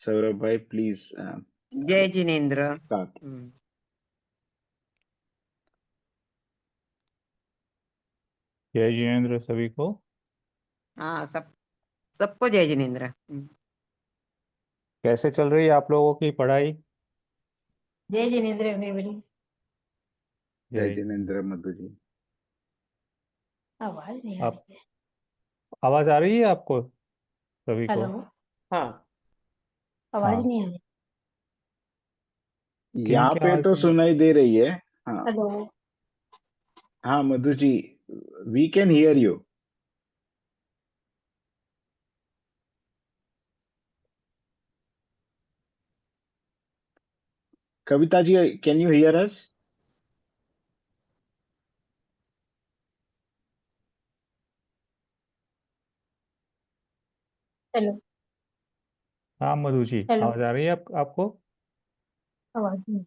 सौरभ भाई प्लीज जय जिनेन्द्र। स्टार्ट। जय जिनेन्द्र सभी को। हाँ, सबको जय जिनेन्द्र। कैसे चल रही है आप लोगों की पढ़ाई? जय जिनेन्द्र एवरीबॉडी। जय जय। जिनेन्द्र मधु जी। आवाज नहीं आ आप रही है। आवाज आ रही है आपको सभी को? हेलो, हाँ, आवाज हाँ, नहीं आ रही। किन यहाँ की पे आवाज तो नहीं? सुनाई दे रही है। हाँ हेलो, हाँ Madhu ji, we can hear you. Kavita ji, can you hear us? Hello, हाँ मधु जी, हेलो, आवाज आ रही है आपको? आवाज नहीं।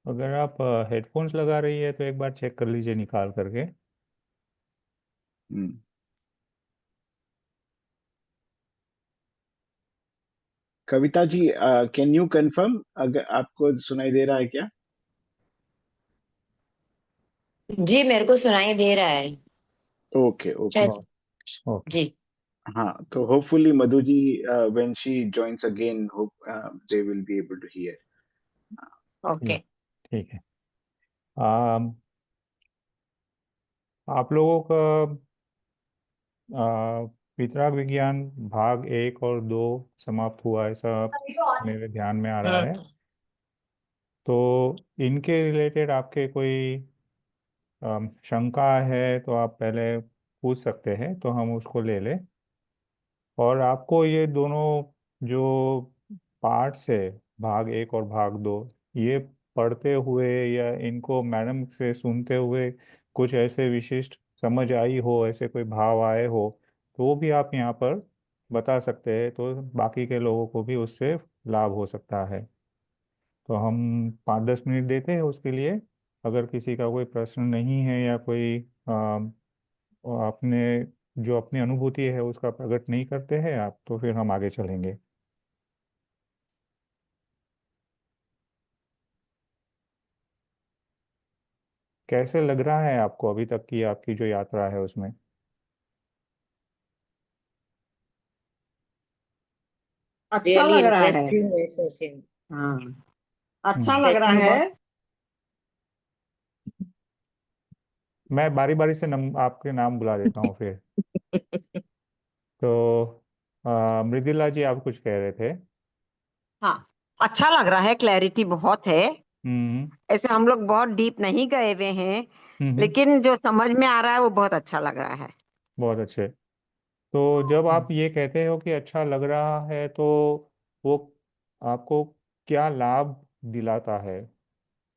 अगर आप हेडफोन्स लगा रही है तो एक बार चेक कर लीजिए निकाल करके। हम्म, कविता जी, कैन यू कंफर्म अगर आपको सुनाई दे रहा है क्या? जी, मेरे को सुनाई दे रहा है ओके ओके। शायद। ओके। जी। हाँ, तो hopefully Madhu ji, when she joins again, hope they will be able to hear. Okay. ठीक ठीक है। आम, आप लोगों का वितराग विज्ञान भाग 1 और 2 समाप्त हुआ, ऐसा मेरे ध्यान में आ रहा है। तो इनके रिलेटेड आपके कोई शंका है तो आप पहले पूछ सकते हैं, तो हम उसको ले लें। और आपको ये दोनों जो पार्ट्स है, भाग 1 और भाग 2, ये पढ़ते हुए या इनको मैडम से सुनते हुए कुछ ऐसे विशिष्ट समझ आई हो, ऐसे कोई भाव आए हो, तो वो भी आप यहाँ पर बता सकते हैं, तो बाकी के लोगों को भी उससे लाभ हो सकता है। तो हम 5-10 मिनट देते हैं उसके लिए। अगर किसी का कोई प्रश्न नहीं है या कोई अपने जो अपनी अनुभूति है उसका प्रकट नहीं करते हैं आप, तो फिर हम आगे चलेंगे। कैसे लग रहा है आपको अभी तक की आपकी जो यात्रा है उसमें? अच्छा लग रहा है। सेशन। हाँ, अच्छा हम्म। लग रहा है। मैं बारी बारी से आपके नाम बुला देता हूँ फिर। तो मृदुला जी, आप कुछ कह रहे थे? हाँ, अच्छा लग रहा है, क्लैरिटी बहुत है। हम्म। ऐसे हम लोग बहुत डीप नहीं गए हुए हैं, हम्म। लेकिन जो समझ में आ रहा है वो बहुत अच्छा लग रहा है। बहुत अच्छे। तो जब हम्म। आप ये कहते हो कि अच्छा लग रहा है, तो वो आपको क्या लाभ दिलाता है?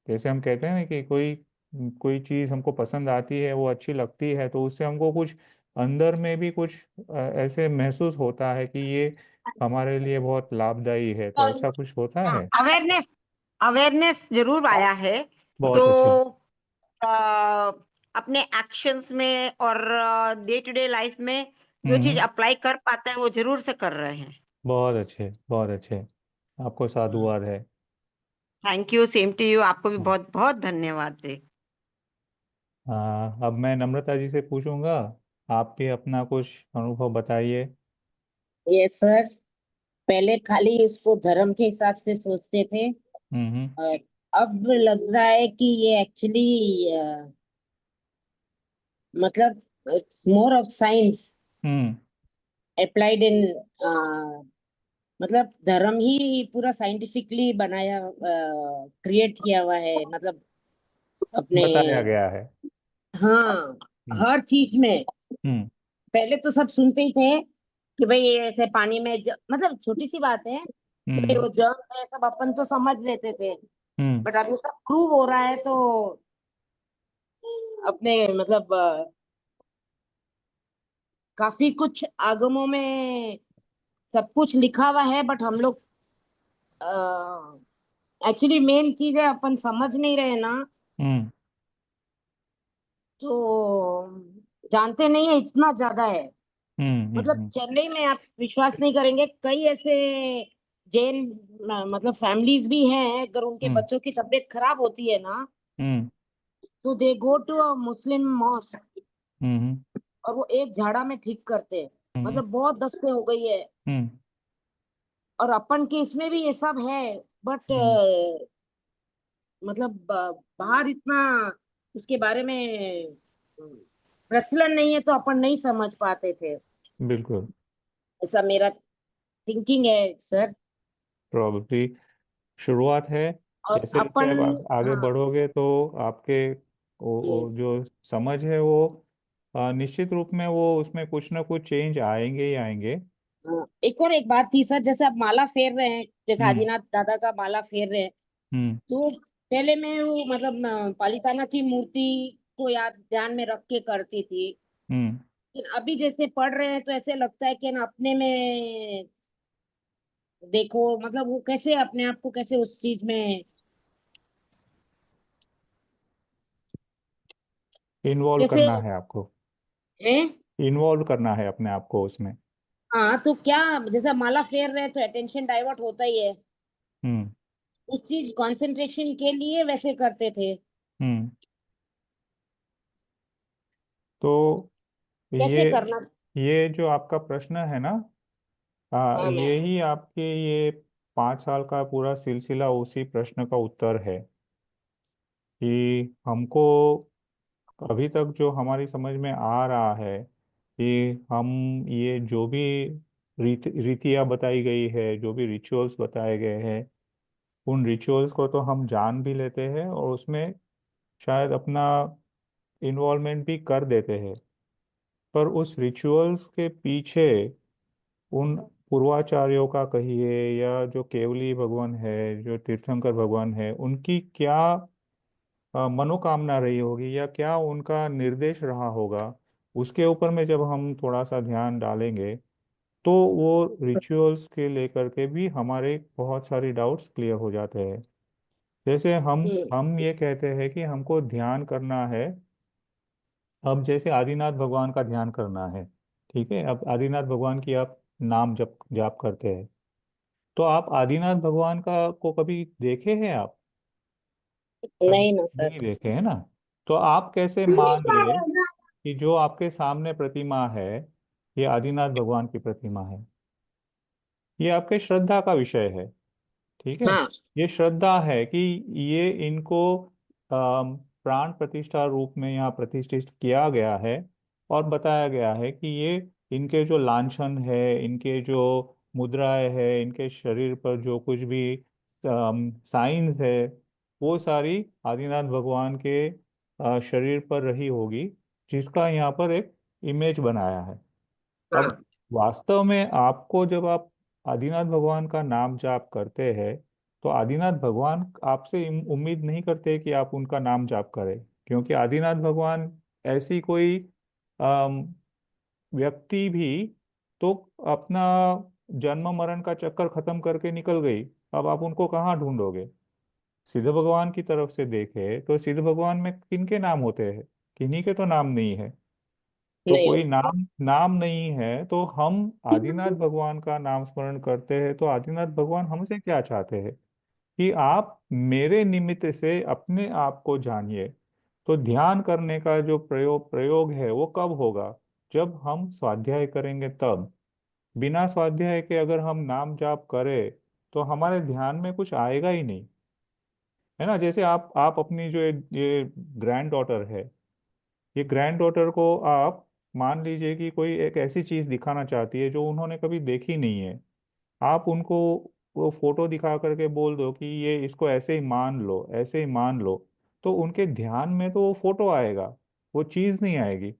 जैसे हम कहते हैं ना कि कोई कोई चीज़ हमको पसंद आती है, वो अच्छी लगती है, तो उससे हमको कुछ अंदर में भी कुछ ऐसे महसूस होता है कि ये हमारे लिए बहुत लाभदायी है, तो ऐसा कुछ होता हाँ, है। अवेयरनेस अवेयरनेस जरूर आया है। तो बहुत अच्छे। आ, अपने एक्शंस में और डे टू डे लाइफ में जो चीज हम्म। अप्लाई कर पाते हैं वो जरूर से कर रहे हैं। बहुत अच्छे, बहुत अच्छे। आपको साधुवाद है। Thank you, same to you. आपको भी हाँ। बहुत बहुत धन्यवाद जी। अब मैं नम्रता जी से पूछूंगा, आप भी अपना कुछ अनुभव बताइए। Yes sir. पहले खाली इसको धर्म के हिसाब से सोचते थे, हम्म। और अब लग रहा है कि ये एक्चुअली मतलब it's more of science hmm. Applied in, मतलब धर्म ही पूरा साइंटिफिकली बनाया, क्रिएट किया हुआ है, मतलब अपने। बताया गया है। हाँ, हम्म। हर चीज में। हम्म। पहले तो सब सुनते ही थे कि भाई ऐसे पानी में मतलब छोटी सी बात है कि भाई हम्म। वो जर्म्स है, सब अपन तो समझ लेते थे। हम्म। बट अभी सब प्रूव हो रहा है, तो अपने मतलब काफी कुछ आगमों में सब कुछ लिखा हुआ है, बट हम लोग एक्चुअली मेन चीज है अपन समझ नहीं रहे ना, हम्म। तो जानते नहीं है, इतना ज्यादा है। मतलब चेन्नई में आप विश्वास नहीं करेंगे, कई ऐसे जैन मतलब फैमिलीज भी हैं, अगर उनके बच्चों की तबीयत खराब होती है ना, तो दे go to a Muslim mask और वो एक झाड़ा में ठीक करते हैं। मतलब बहुत दस्ते हो गई है, और अपन के इसमें भी ये सब है, बट मतलब बाहर इतना उसके बारे में प्रचलन नहीं है, तो अपन नहीं समझ पाते थे। बिल्कुल। ऐसा मेरा थिंकिंग है सर। प्रॉब्लली शुरुआत है। और जैसे जैसे अपन, अब आप आगे हाँ, बढ़ोगे तो आपके वो यस, जो समझ है वो निश्चित रूप में वो उसमें कुछ ना कुछ चेंज आएंगे ही आएंगे। एक बात थी सर, जैसे आप माला फेर रहे हैं, जैसे हम्म आदिनाथ दादा का माला फेर रहे हैं, हम्म तो पहले मैं वो मतलब पालिताना की मूर्ति को याद ध्यान में रख के करती थी, हम्म लेकिन अभी जैसे पढ़ रहे हैं तो ऐसे लगता है कि ना अपने में देखो, मतलब वो कैसे अपने आप को कैसे उस चीज में इन्वॉल्व जैसे करना है आपको। है। इन्वॉल्व करना है अपने आप को उसमें। हाँ, तो क्या, जैसे माला फेर रहे हैं तो अटेंशन डाइवर्ट होता ही है, हम्म उस चीज कंसंट्रेशन के लिए वैसे करते थे। हम्म तो कैसे ये करना। ये जो आपका प्रश्न है ना, हाँ मैं, यही आपके ये 5 साल का पूरा सिलसिला उसी प्रश्न का उत्तर है कि हमको अभी तक जो हमारी समझ में आ रहा है कि हम ये जो भी रीतियाँ बताई गई है, जो भी रिचुअल्स बताए गए हैं, उन रिचुअल्स को तो हम जान भी लेते हैं और उसमें शायद अपना इन्वॉल्वमेंट भी कर देते हैं। पर उस रिचुअल्स के पीछे उन पूर्वाचार्यों का कहिए या जो केवली भगवान है, जो तीर्थंकर भगवान है, उनकी क्या मनोकामना रही होगी या क्या उनका निर्देश रहा होगा, उसके ऊपर में जब हम थोड़ा सा ध्यान डालेंगे तो वो रिचुअल्स के लेकर के भी हमारे बहुत सारी डाउट्स क्लियर हो जाते हैं। जैसे हम ये कहते हैं कि हमको ध्यान करना है। अब जैसे आदिनाथ भगवान का ध्यान करना है, ठीक है, अब आदिनाथ भगवान की आप नाम जप जाप करते हैं, तो आप आदिनाथ भगवान का को कभी देखे हैं आप? कभी नहीं ना सर। नहीं देखे हैं ना। तो आप कैसे मान ले कि जो आपके सामने प्रतिमा है ये आदिनाथ भगवान की प्रतिमा है? ये आपके श्रद्धा का विषय है, ठीक है। हाँ, ये श्रद्धा है कि ये इनको प्राण प्रतिष्ठा रूप में यहाँ प्रतिष्ठित किया गया है और बताया गया है कि ये इनके जो लांछन है, इनके जो मुद्राएं है, इनके शरीर पर जो कुछ भी साइंस है, वो सारी आदिनाथ भगवान के शरीर पर रही होगी, जिसका यहाँ पर एक इमेज बनाया है। अब हाँ, वास्तव में आपको जब आप आदिनाथ भगवान का नाम जाप करते हैं तो आदिनाथ भगवान आपसे उम्मीद नहीं करते कि आप उनका नाम जाप करें, क्योंकि आदिनाथ भगवान ऐसी कोई अम, व्यक्ति भी तो अपना जन्म मरण का चक्कर खत्म करके निकल गई। अब आप उनको कहाँ ढूंढोगे? सिद्ध भगवान की तरफ से देखे तो सिद्ध भगवान में किनके नाम होते हैं? किन्हीं के तो नाम नहीं है। तो नहीं कोई नहीं सर। नाम नाम नहीं है तो हम आदिनाथ भगवान का नाम स्मरण करते हैं, तो आदिनाथ भगवान हमसे क्या चाहते हैं कि आप मेरे निमित्त से अपने आप को जानिए। तो ध्यान करने का जो प्रयोग है वो कब होगा? जब हम स्वाध्याय करेंगे तब। बिना स्वाध्याय के अगर हम नाम जाप करें तो हमारे ध्यान में कुछ आएगा ही नहीं, है ना। जैसे आप अपनी जो ये ग्रैंड डॉटर है, ये ग्रैंड डॉटर को आप मान लीजिए कि कोई एक ऐसी चीज दिखाना चाहती है जो उन्होंने कभी देखी नहीं है। आप उनको वो फोटो दिखा करके बोल दो कि ये इसको ऐसे ही मान लो, ऐसे ही मान लो, तो उनके ध्यान में तो वो फोटो आएगा, वो चीज नहीं आएगी।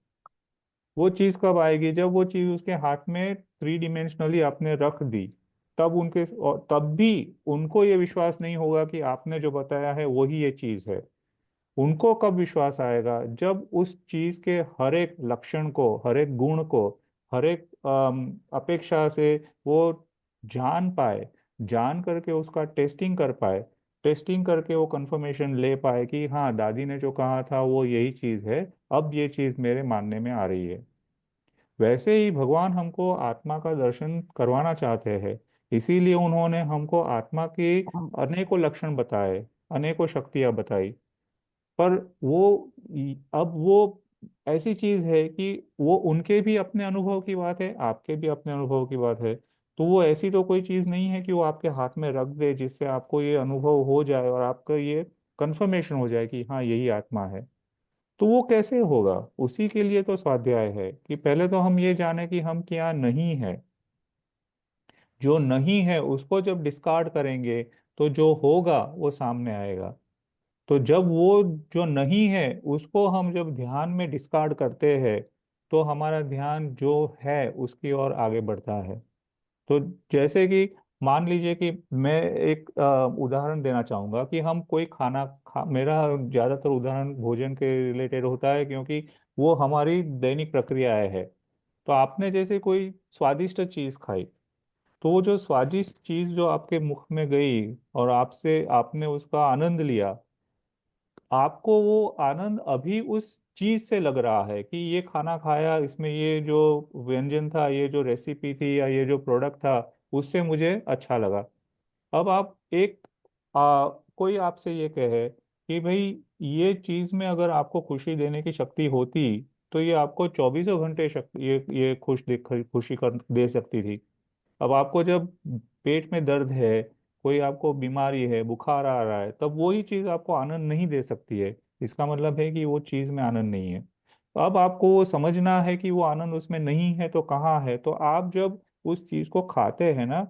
वो चीज कब आएगी? जब वो चीज उसके हाथ में 3 डायमेंशनली आपने रख दी, तब उनके और तब भी उनको ये विश्वास नहीं होगा कि आपने जो बताया है वही ये चीज है। उनको कब विश्वास आएगा? जब उस चीज के हर एक लक्षण को, हर एक गुण को, हर एक अपेक्षा से वो जान पाए, जान करके उसका टेस्टिंग कर पाए, टेस्टिंग करके वो कंफर्मेशन ले पाए कि हाँ दादी ने जो कहा था वो यही चीज है, अब ये चीज मेरे मानने में आ रही है। वैसे ही भगवान हमको आत्मा का दर्शन करवाना चाहते हैं। इसीलिए उन्होंने हमको आत्मा के अनेकों लक्षण बताए, अनेकों शक्तियां बताई। पर अब वो ऐसी चीज है कि वो उनके भी अपने अनुभव की बात है, आपके भी अपने अनुभव की बात है। तो वो ऐसी तो कोई चीज नहीं है कि वो आपके हाथ में रख दे जिससे आपको ये अनुभव हो जाए और आपका ये कंफर्मेशन हो जाए कि हाँ यही आत्मा है। तो वो कैसे होगा? उसी के लिए तो स्वाध्याय है कि पहले तो हम ये जाने कि हम क्या नहीं है। जो नहीं है उसको जब डिस्कार्ड करेंगे तो जो होगा वो सामने आएगा। तो जब वो जो नहीं है उसको हम जब ध्यान में डिस्कार्ड करते हैं तो हमारा ध्यान जो है उसकी ओर आगे बढ़ता है। तो जैसे कि मान लीजिए कि मैं एक उदाहरण देना चाहूंगा कि हम कोई मेरा ज्यादातर उदाहरण भोजन के रिलेटेड होता है क्योंकि वो हमारी दैनिक प्रक्रियाएं है। तो आपने जैसे कोई स्वादिष्ट चीज खाई, तो वो जो स्वादिष्ट चीज जो आपके मुख में गई और आपसे आपने उसका आनंद लिया, आपको वो आनंद अभी उस चीज से लग रहा है कि ये खाना खाया, इसमें ये जो व्यंजन था, ये जो रेसिपी थी या ये जो प्रोडक्ट था, उससे मुझे अच्छा लगा। अब आप कोई आपसे ये कहे कि भाई ये चीज में अगर आपको खुशी देने की शक्ति होती तो ये आपको 24 घंटे शक्ति ये खुशी कर दे सकती थी। अब आपको जब पेट में दर्द है, कोई आपको बीमारी है, बुखार आ रहा है, तब वही चीज आपको आनंद नहीं दे सकती है। इसका मतलब है कि वो चीज में आनंद नहीं है। तो अब आपको वो समझना है कि वो आनंद उसमें नहीं है तो कहाँ है। तो आप जब उस चीज को खाते हैं ना,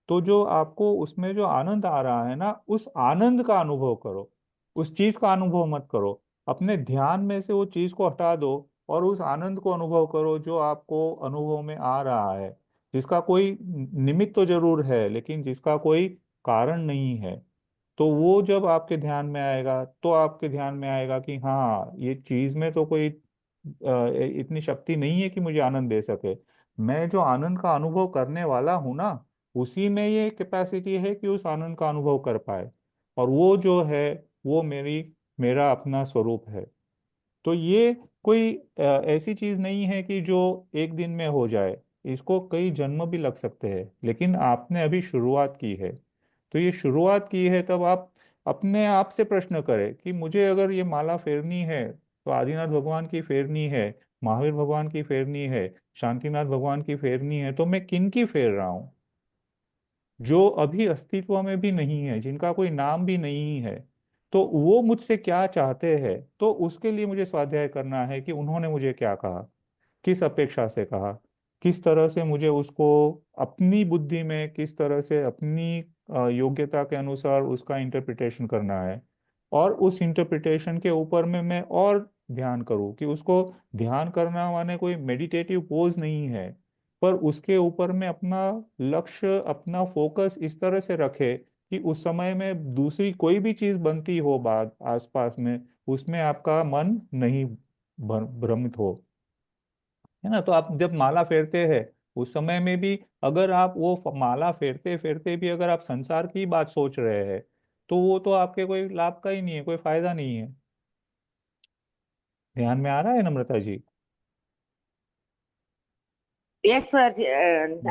तो जो आपको उसमें जो आनंद आ रहा है ना, उस आनंद का अनुभव करो, उस चीज का अनुभव मत करो। अपने ध्यान में से वो चीज को हटा दो और उस आनंद को अनुभव करो जो आपको अनुभव में आ रहा है, जिसका कोई निमित्त तो जरूर है लेकिन जिसका कोई कारण नहीं है। तो वो जब आपके ध्यान में आएगा तो आपके ध्यान में आएगा कि हाँ ये चीज में तो कोई इतनी शक्ति नहीं है कि मुझे आनंद दे सके। मैं जो आनंद का अनुभव करने वाला हूं ना, उसी में ये कैपेसिटी है कि उस आनंद का अनुभव कर पाए। और वो जो है वो मेरा अपना स्वरूप है। तो ये कोई ऐसी चीज नहीं है कि जो एक दिन में हो जाए। इसको कई जन्म भी लग सकते हैं, लेकिन आपने अभी शुरुआत की है। तो ये शुरुआत की है, तब आप अपने आप से प्रश्न करें कि मुझे अगर ये माला फेरनी है तो आदिनाथ भगवान की फेरनी है, महावीर भगवान की फेरनी है, शांतिनाथ भगवान की फेरनी है, तो मैं किन की फेर रहा हूँ? जो अभी अस्तित्व में भी नहीं है, जिनका कोई नाम भी नहीं है। तो वो मुझसे क्या चाहते हैं? तो उसके लिए मुझे स्वाध्याय करना है कि उन्होंने मुझे क्या कहा, किस अपेक्षा से कहा, किस तरह से मुझे उसको अपनी बुद्धि में, किस तरह से अपनी योग्यता के अनुसार उसका इंटरप्रिटेशन करना है। और उस इंटरप्रिटेशन के ऊपर में मैं और ध्यान करूं कि उसको ध्यान करना माने कोई मेडिटेटिव पोज नहीं है, पर उसके ऊपर में अपना लक्ष्य, अपना फोकस इस तरह से रखे कि उस समय में दूसरी कोई भी चीज बनती हो बात आसपास में, उसमें आपका मन नहीं भ्रमित हो। है ना? तो आप जब माला फेरते हैं उस समय में भी अगर आप वो माला फेरते फेरते भी अगर आप संसार की बात सोच रहे हैं, तो वो तो आपके कोई लाभ का ही नहीं है, कोई फायदा नहीं है। ध्यान में आ रहा है Namrata ji? Yes sir.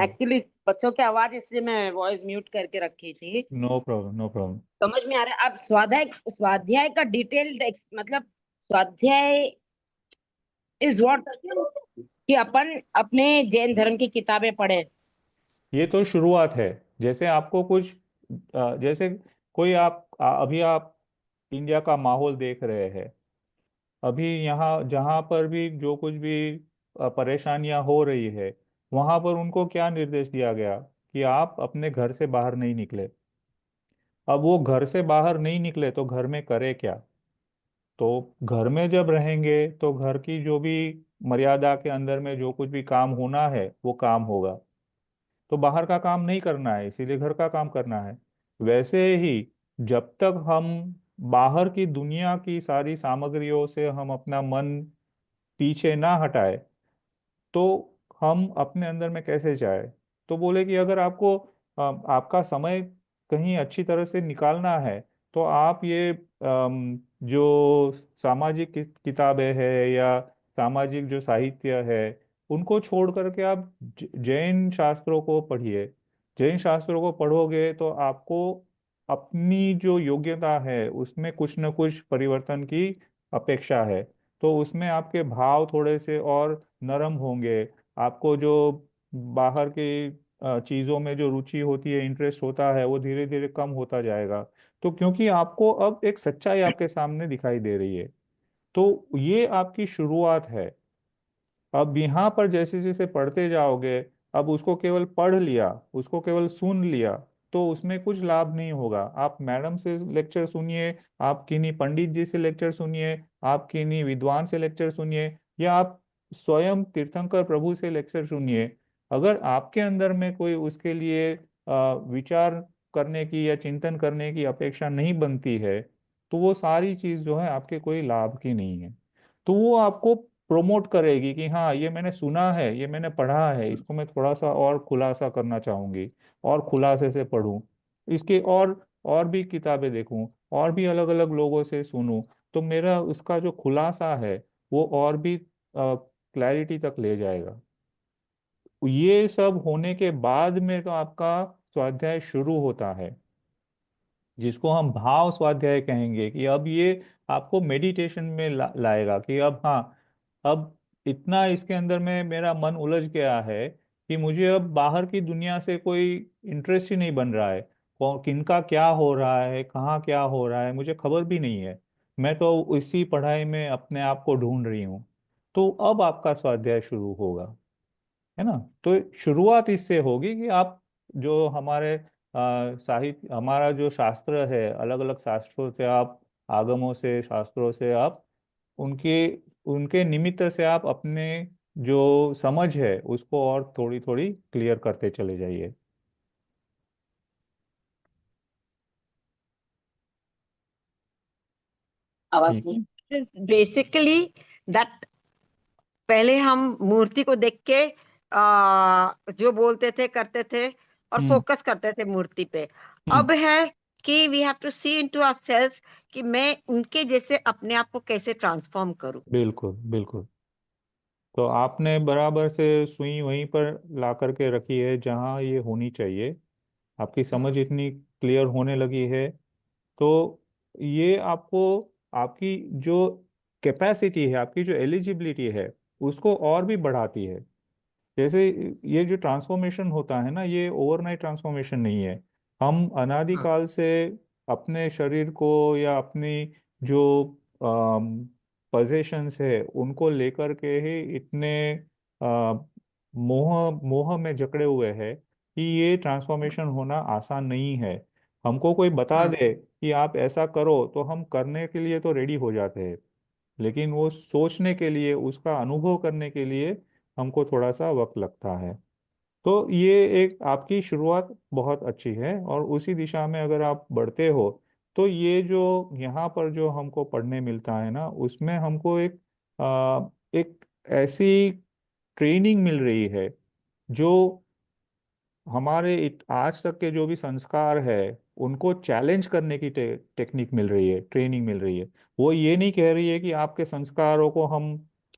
Actually बच्चों की आवाज इसलिए मैं वॉइस म्यूट करके रखी थी। No problem, no problem. समझ में आ रहा है। अब स्वाध्याय स्वाध्याय का डिटेल्ड मतलब स्वाध्याय इज व्हाट कि अपन अपने जैन धर्म की किताबें पढ़े। ये तो शुरुआत है। जैसे आपको कुछ जैसे कोई अभी आप इंडिया का माहौल देख रहे हैं। अभी यहाँ जहाँ पर भी जो कुछ भी परेशानियां हो रही है, वहां पर उनको क्या निर्देश दिया गया कि आप अपने घर से बाहर नहीं निकले। अब वो घर से बाहर नहीं निकले तो घर में करे क्या? तो घर में जब रहेंगे तो घर की जो भी मर्यादा के अंदर में जो कुछ भी काम होना है वो काम होगा। तो बाहर का काम नहीं करना है, इसीलिए घर का काम करना है। वैसे ही जब तक हम बाहर की दुनिया की सारी सामग्रियों से हम अपना मन पीछे ना हटाए, तो हम अपने अंदर में कैसे जाए? तो बोले कि अगर आपको आपका समय कहीं अच्छी तरह से निकालना है तो आप ये जो सामाजिक किताबें हैं या सामाजिक जो साहित्य है, उनको छोड़ करके आप जैन शास्त्रों को पढ़िए। जैन शास्त्रों को पढ़ोगे तो आपको अपनी जो योग्यता है उसमें कुछ न कुछ परिवर्तन की अपेक्षा है। तो उसमें आपके भाव थोड़े से और नरम होंगे। आपको जो बाहर की चीज़ों में जो रुचि होती है, इंटरेस्ट होता है, वो धीरे धीरे कम होता जाएगा। तो क्योंकि आपको अब एक सच्चाई आपके सामने दिखाई दे रही है, तो ये आपकी शुरुआत है। अब यहाँ पर जैसे जैसे पढ़ते जाओगे, अब उसको केवल पढ़ लिया, उसको केवल सुन लिया, तो उसमें कुछ लाभ नहीं होगा। आप मैडम से लेक्चर सुनिए, आप किन्हीं पंडित जी से लेक्चर सुनिए, आप किन्हीं विद्वान से लेक्चर सुनिए, या आप स्वयं तीर्थंकर प्रभु से लेक्चर सुनिए। अगर आपके अंदर में कोई उसके लिए विचार करने की या चिंतन करने की अपेक्षा नहीं बनती है, तो वो सारी चीज जो है आपके कोई लाभ की नहीं है। तो वो आपको प्रोमोट करेगी कि हाँ, ये मैंने सुना है, ये मैंने पढ़ा है, इसको मैं थोड़ा सा और खुलासा करना चाहूंगी, और खुलासे से पढूं, इसके और भी किताबें देखूं, और भी अलग अलग लोगों से सुनूं, तो मेरा उसका जो खुलासा है वो और भी क्लैरिटी तक ले जाएगा। ये सब होने के बाद में तो आपका स्वाध्याय शुरू होता है, जिसको हम भाव स्वाध्याय कहेंगे। कि अब ये आपको मेडिटेशन में लाएगा कि अब हाँ, अब इतना इसके अंदर में मेरा मन उलझ गया है कि मुझे अब बाहर की दुनिया से कोई इंटरेस्ट ही नहीं बन रहा है। किनका क्या हो रहा है, कहाँ क्या हो रहा है, मुझे खबर भी नहीं है। मैं तो इसी पढ़ाई में अपने आप को ढूंढ रही हूँ। तो अब आपका स्वाध्याय शुरू होगा, है ना। तो शुरुआत इससे होगी कि आप जो हमारे साहित्य, हमारा जो शास्त्र है, अलग अलग शास्त्रों से आप, आगमों से, शास्त्रों से आप, उनके उनके निमित्त से आप अपने जो समझ है उसको और थोड़ी थोड़ी क्लियर करते चले जाइए। आवाज ठीक है। बेसिकली दैट पहले हम मूर्ति को देख के जो बोलते थे, करते थे और हम्म। फोकस करते थे मूर्ति पे। हम्म। अब है कि we have to see into ourselves कि मैं उनके जैसे अपने आप को कैसे ट्रांसफॉर्म करूं। बिल्कुल बिल्कुल। तो आपने बराबर से सुई वहीं पर ला करके रखी है जहाँ ये होनी चाहिए। आपकी समझ इतनी क्लियर होने लगी है, तो ये आपको, आपकी जो कैपेसिटी है, आपकी जो एलिजिबिलिटी है, उसको और भी बढ़ाती है। जैसे ये जो ट्रांसफॉर्मेशन होता है ना, ये ओवरनाइट ट्रांसफॉर्मेशन नहीं है। हम अनादिकाल से अपने शरीर को या अपनी जो पोजेशंस है उनको लेकर के ही इतने आ, मोह मोह में जकड़े हुए हैं कि ये ट्रांसफॉर्मेशन होना आसान नहीं है। हमको कोई बता दे कि आप ऐसा करो तो हम करने के लिए तो रेडी हो जाते हैं, लेकिन वो सोचने के लिए, उसका अनुभव करने के लिए हमको थोड़ा सा वक्त लगता है। तो ये एक आपकी शुरुआत बहुत अच्छी है, और उसी दिशा में अगर आप बढ़ते हो, तो ये जो यहाँ पर जो हमको पढ़ने मिलता है ना, उसमें हमको एक ऐसी ट्रेनिंग मिल रही है जो हमारे आज तक के जो भी संस्कार है उनको चैलेंज करने की टेक्निक मिल रही है, ट्रेनिंग मिल रही है। वो ये नहीं कह रही है कि आपके संस्कारों को हम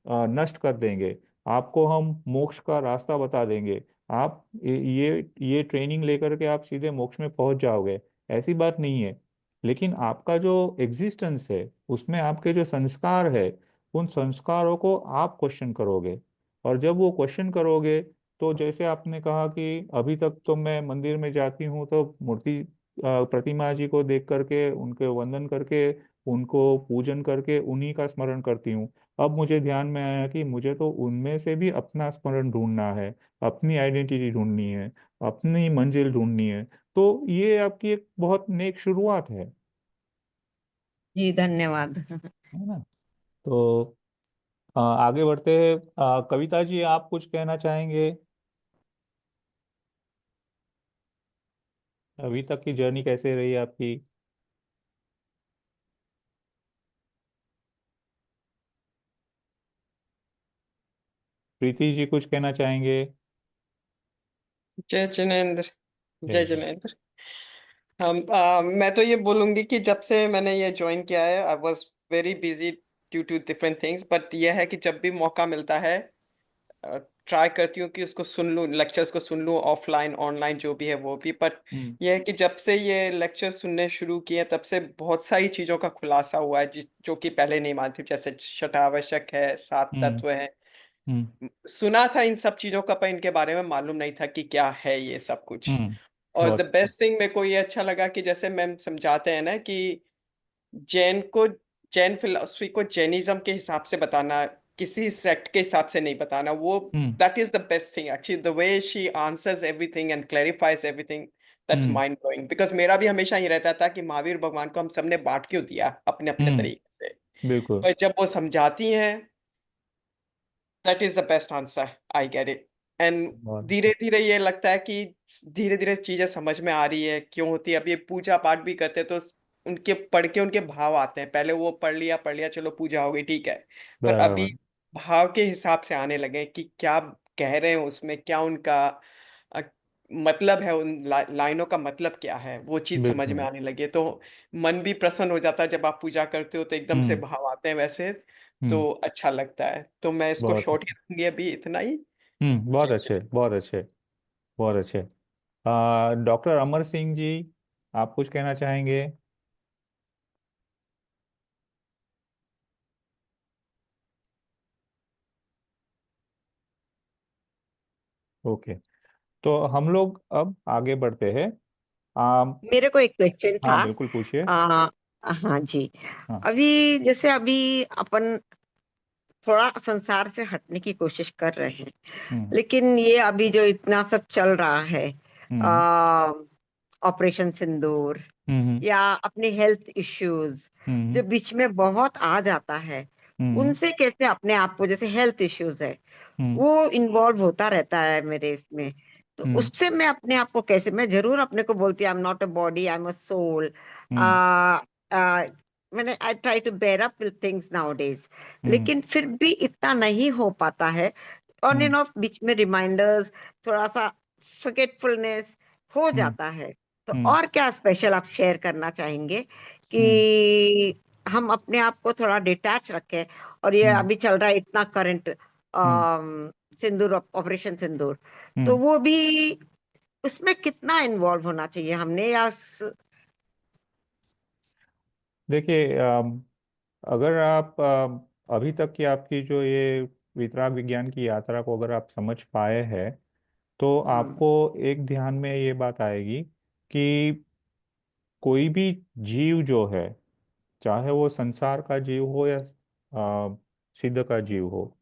नष्ट कर देंगे, आपको हम मोक्ष का रास्ता बता देंगे, आप ये ट्रेनिंग लेकर के आप सीधे मोक्ष में पहुंच जाओगे, ऐसी बात नहीं है। लेकिन आपका जो एग्जिस्टेंस है उसमें आपके जो संस्कार है, उन संस्कारों को आप क्वेश्चन करोगे। और जब वो क्वेश्चन करोगे, तो जैसे आपने कहा कि अभी तक तो मैं मंदिर में जाती हूँ तो मूर्ति प्रतिमा जी को देख करके, उनके वंदन करके, उनको पूजन करके उन्हीं का स्मरण करती हूँ। अब मुझे ध्यान में आया कि मुझे तो उनमें से भी अपना स्मरण ढूंढना है, अपनी आइडेंटिटी ढूंढनी है, अपनी मंजिल ढूंढनी है। तो ये आपकी एक बहुत नेक शुरुआत है जी धन्यवाद। है ना। तो आगे बढ़ते हैं। कविता जी, आप कुछ कहना चाहेंगे? अभी तक की जर्नी कैसे रही आपकी? प्रीति जी कुछ कहना चाहेंगे? जय जिनेन्द्र। जय जय हिंद। जिनेन्द्र। मैं तो ये बोलूंगी कि जब से मैंने ये ज्वाइन किया है, I was very busy due to different things, but ये है कि जब भी मौका मिलता है ट्राई करती हूँ कि उसको सुन लूँ, लेक्चर्स को सुन लूँ, ऑफलाइन ऑनलाइन जो भी है वो भी। बट ये है कि जब से ये लेक्चर सुनने शुरू किए तब से बहुत सारी चीज़ों का खुलासा हुआ है जो कि पहले नहीं मानती थी, जैसे छठावश्यक है, सात तत्व है। सुना था इन सब चीज़ों का, पर इनके बारे में मालूम नहीं था कि क्या है ये सब कुछ। और द बहुत बेस्ट थिंग मेरे को ये अच्छा लगा कि जैसे मैम समझाते हैं ना कि जैन को, जैन फिलोसफी को जैनिज्म के हिसाब से बताना, किसी सेक्ट के हिसाब से नहीं बताना, वो that is the best thing actually, the way she answers everything and clarifies everything, that's mind blowing. Because मेरा भी हमेशा ये रहता था कि महावीर भगवान को हम सबने बांट क्यों दिया अपने अपने तरीके से, बिल्कुल पर जब वो समझाती हैं, that is the best answer, I get it. And बहुत धीरे धीरे ये लगता है कि धीरे धीरे चीजें समझ में आ रही है क्यों होती है। अब ये पूजा पाठ भी करते हैं तो उनके पढ़ के उनके भाव आते हैं, पहले वो पढ़ लिया चलो पूजा हो गई ठीक है, पर अभी बराबर भाव के हिसाब से आने लगे कि क्या कह रहे हैं उसमें, क्या उनका अ, मतलब है, उन लाइनों का मतलब क्या है, वो चीज समझ में बिल्कुल आने लगी है। तो मन भी प्रसन्न हो जाता है जब आप पूजा करते हो तो एकदम से हम्म भाव आते हैं वैसे, तो हम्म अच्छा लगता है। तो मैं इसको बहुत शॉर्ट ही रखूंगी अभी, इतना ही। बहुत जय अच्छे बहुत अच्छे बहुत अच्छे। डॉक्टर अमर सिंह जी, आप कुछ कहना चाहेंगे? ओके, तो हम लोग अब आगे बढ़ते हैं। आ, मेरे को एक क्वेश्चन हाँ था। बिल्कुल पूछिए। आ, हाँ जी। हाँ अभी अपन थोड़ा संसार से हटने की कोशिश कर रहे हैं, हम्म लेकिन ये अभी जो इतना सब चल रहा है, हम्म ऑपरेशन सिंदूर हम्म या अपने हेल्थ इश्यूज जो हम्म बीच में बहुत आ जाता है, हम्म उनसे कैसे अपने आप को, जैसे हेल्थ इश्यूज है हम्म वो इन्वॉल्व होता रहता है मेरे इसमें, तो हम्म उससे मैं अपने आप को कैसे, मैं जरूर अपने को बोलती I am not a body, I am a soul. Hmm मैंने I try to bear up with things nowadays, hmm लेकिन फिर भी इतना नहीं हो पाता है। ऑन हम्म एंड ऑफ बीच में रिमाइंडर्स, थोड़ा सा फॉरगेटफुलनेस हो हम्म जाता है। तो हम्म और क्या स्पेशल आप शेयर करना चाहेंगे हम्म कि हम अपने आप को थोड़ा डिटैच रखें, और ये हम्म अभी चल रहा है इतना करंट हम्म सिंदूर, ऑपरेशन सिंदूर, तो हम्म। वो भी उसमें कितना इन्वॉल्व होना चाहिए हमने, या देखिए, अगर आप अभी तक की आपकी जो ये वितराग विज्ञान की यात्रा को अगर आप समझ पाए हैं, तो हम्म, आपको एक ध्यान में ये बात आएगी कि कोई भी जीव जो है, चाहे वो संसार का जीव हो या सिद्ध का जीव हो,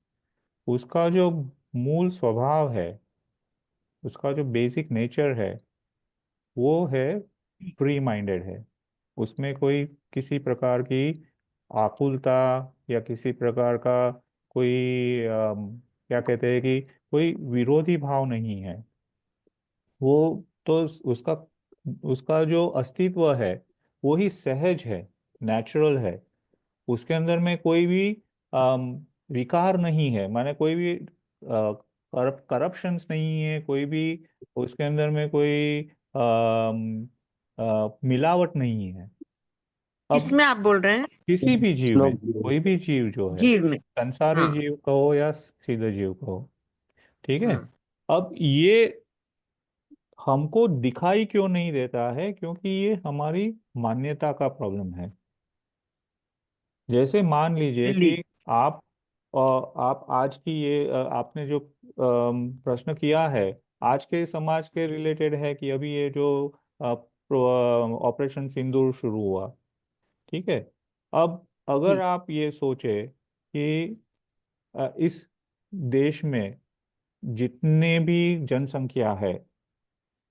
उसका जो मूल स्वभाव है, उसका जो बेसिक नेचर है, वो है फ्री माइंडेड है। उसमें कोई किसी प्रकार की आकुलता या किसी प्रकार का कोई क्या कहते हैं कि कोई विरोधी भाव नहीं है। वो तो उसका उसका जो अस्तित्व है वो ही सहज है, नेचुरल है। उसके अंदर में कोई भी विकार नहीं है, माने कोई भी करप्शंस नहीं है, कोई भी उसके अंदर में कोई मिलावट नहीं है। अब किसमें आप बोल रहे हैं? किसी भी जीव में, श्लोक कोई भी जीव जो है, जीव में? संसारी हाँ। जीव कहो या सीधा जीव कहो, ठीक है। हाँ अब ये हमको दिखाई क्यों नहीं देता है? क्योंकि ये हमारी मान्यता का प्रॉब्लम है। जैसे मान लीजिए बिलीव। कि आप आप आज की ये आपने जो प्रश्न किया है, आज के समाज के रिलेटेड है कि अभी ये जो ऑपरेशन सिंदूर शुरू हुआ, ठीक है। अब अगर जी। आप ये सोचे कि इस देश में जितने भी जनसंख्या है,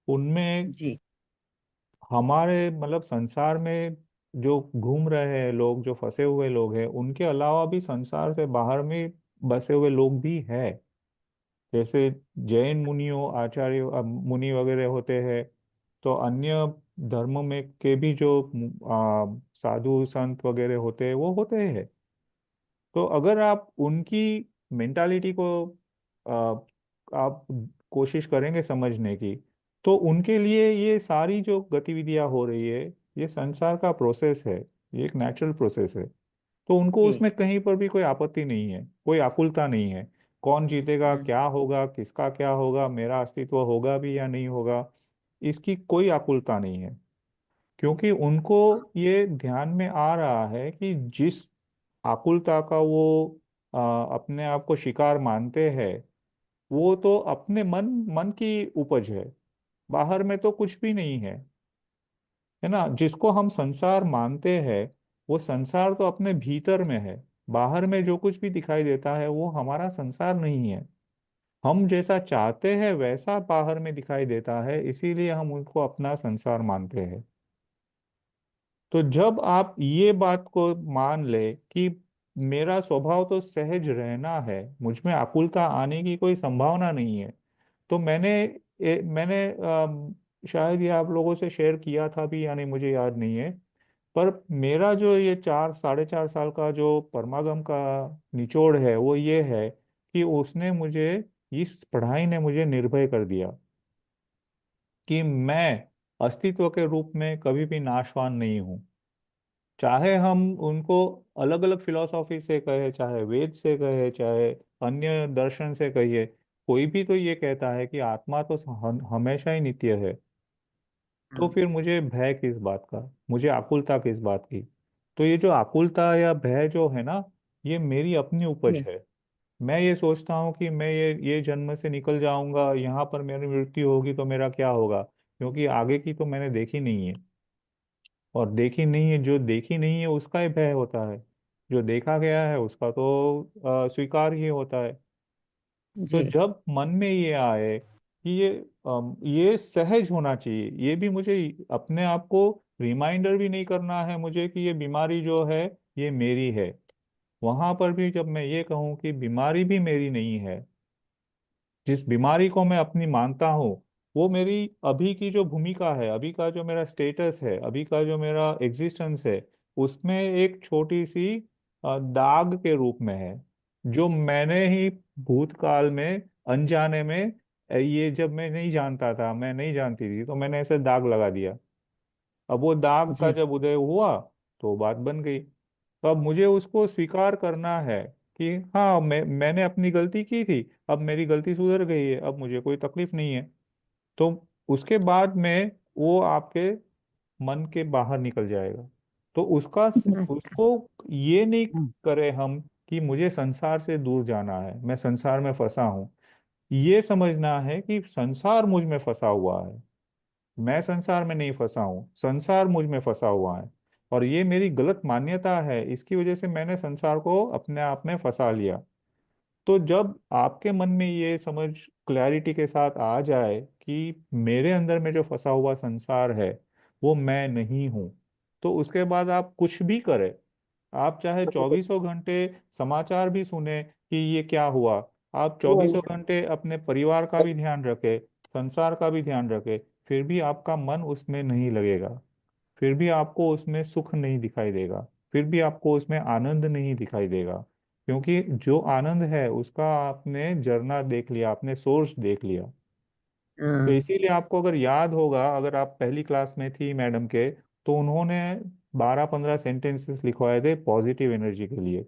उनमें जी। हमारे मतलब संसार में जो घूम रहे हैं लोग, जो फंसे हुए लोग हैं, उनके अलावा भी संसार से बाहर में बसे हुए लोग भी हैं। जैसे जैन मुनियों, आचार्य मुनि वगैरह होते हैं, तो अन्य धर्म में के भी जो साधु संत वगैरह होते हैं वो होते हैं। तो अगर आप उनकी मेंटालिटी को आप कोशिश करेंगे समझने की, तो उनके लिए ये सारी जो गतिविधियां हो रही है, ये संसार का प्रोसेस है, ये एक नेचुरल प्रोसेस है। तो उनको जी। उसमें कहीं पर भी कोई आपत्ति नहीं है, कोई आकुलता नहीं है। कौन जीतेगा, हम्म, क्या होगा, किसका क्या होगा, मेरा अस्तित्व होगा भी या नहीं होगा, इसकी कोई आकुलता नहीं है। क्योंकि उनको ये ध्यान में आ रहा है कि जिस आकुलता का वो अपने आप को शिकार मानते हैं, वो तो अपने मन मन की उपज है, बाहर में तो कुछ भी नहीं है ना। जिसको हम संसार मानते हैं, वो संसार तो अपने भीतर में है। बाहर में जो कुछ भी दिखाई देता है वो हमारा संसार नहीं है। हम जैसा चाहते हैं वैसा बाहर में दिखाई देता है, इसीलिए हम उनको अपना संसार मानते हैं। तो जब आप ये बात को मान ले कि मेरा स्वभाव तो सहज रहना है, मुझ में आकुलता आने की कोई संभावना नहीं है, तो मैंने शायद ये आप लोगों से शेयर किया था भी या नहीं मुझे याद नहीं है। पर मेरा जो ये 4 साढ़े 4 साल का जो परमागम का निचोड़ है वो ये है कि उसने मुझे, इस पढ़ाई ने मुझे निर्भय कर दिया कि मैं अस्तित्व के रूप में कभी भी नाशवान नहीं हूँ। चाहे हम उनको अलग अलग फिलॉसफी से कहे, चाहे वेद से कहे, चाहे अन्य दर्शन से कहिए, कोई भी तो ये कहता है कि आत्मा तो हमेशा ही नित्य है। तो हम्म, फिर मुझे भय किस बात का, मुझे आकुलता किस बात की। तो ये जो आकुलता या भय जो है ना, ये मेरी अपनी उपज हम्म, है। मैं ये सोचता हूँ कि मैं ये जन्म से निकल जाऊंगा, यहाँ पर मेरी मृत्यु होगी तो मेरा क्या होगा, क्योंकि आगे की तो मैंने देखी नहीं है। और देखी नहीं है, जो देखी नहीं है उसका ही भय होता है, जो देखा गया है उसका तो स्वीकार ही होता है। तो जी जब मन में ये आए कि ये सहज होना चाहिए, ये भी मुझे अपने आप को रिमाइंडर भी नहीं करना है मुझे कि ये बीमारी जो है ये मेरी है। वहां पर भी जब मैं ये कहूँ कि बीमारी भी मेरी नहीं है, जिस बीमारी को मैं अपनी मानता हूँ, वो मेरी अभी की जो भूमिका है, अभी का जो मेरा स्टेटस है, अभी का जो मेरा एग्जिस्टेंस है, उसमें एक छोटी सी दाग के रूप में है, जो मैंने ही भूतकाल में अनजाने में ये जब मैं नहीं जानता था, मैं नहीं जानती थी, तो मैंने ऐसे दाग लगा दिया। अब वो दाग का जी जब उदय हुआ तो बात बन गई। तो अब मुझे उसको स्वीकार करना है कि हाँ, मैंने अपनी गलती की थी, अब मेरी गलती सुधर गई है, अब मुझे कोई तकलीफ नहीं है। तो उसके बाद में वो आपके मन के बाहर निकल जाएगा। तो उसको ये नहीं करे हम कि मुझे संसार से दूर जाना है, मैं संसार में फंसा हूँ। ये समझना है कि संसार मुझ में फंसा हुआ है, मैं संसार में नहीं फंसा हूँ, संसार मुझ में फंसा हुआ है। और ये मेरी गलत मान्यता है, इसकी वजह से मैंने संसार को अपने आप में फंसा लिया। तो जब आपके मन में ये समझ क्लैरिटी के साथ आ जाए कि मेरे अंदर में जो फंसा हुआ संसार है वो मैं नहीं हूँ, तो उसके बाद आप कुछ भी करें। आप चाहे 24 घंटे समाचार भी सुने कि ये क्या हुआ, आप 24 घंटे अपने परिवार का भी ध्यान रखें, संसार का भी ध्यान रखें, फिर भी आपका मन उसमें नहीं लगेगा, फिर भी आपको उसमें सुख नहीं दिखाई देगा, फिर भी आपको उसमें आनंद नहीं दिखाई देगा। क्योंकि जो आनंद है उसका आपने झरना देख लिया, आपने सोर्स देख लिया। तो हाँ इसीलिए आपको अगर याद होगा, अगर आप पहली क्लास में थी मैडम के, तो उन्होंने 12-15 सेंटेंसेस लिखवाए थे पॉजिटिव एनर्जी के लिए,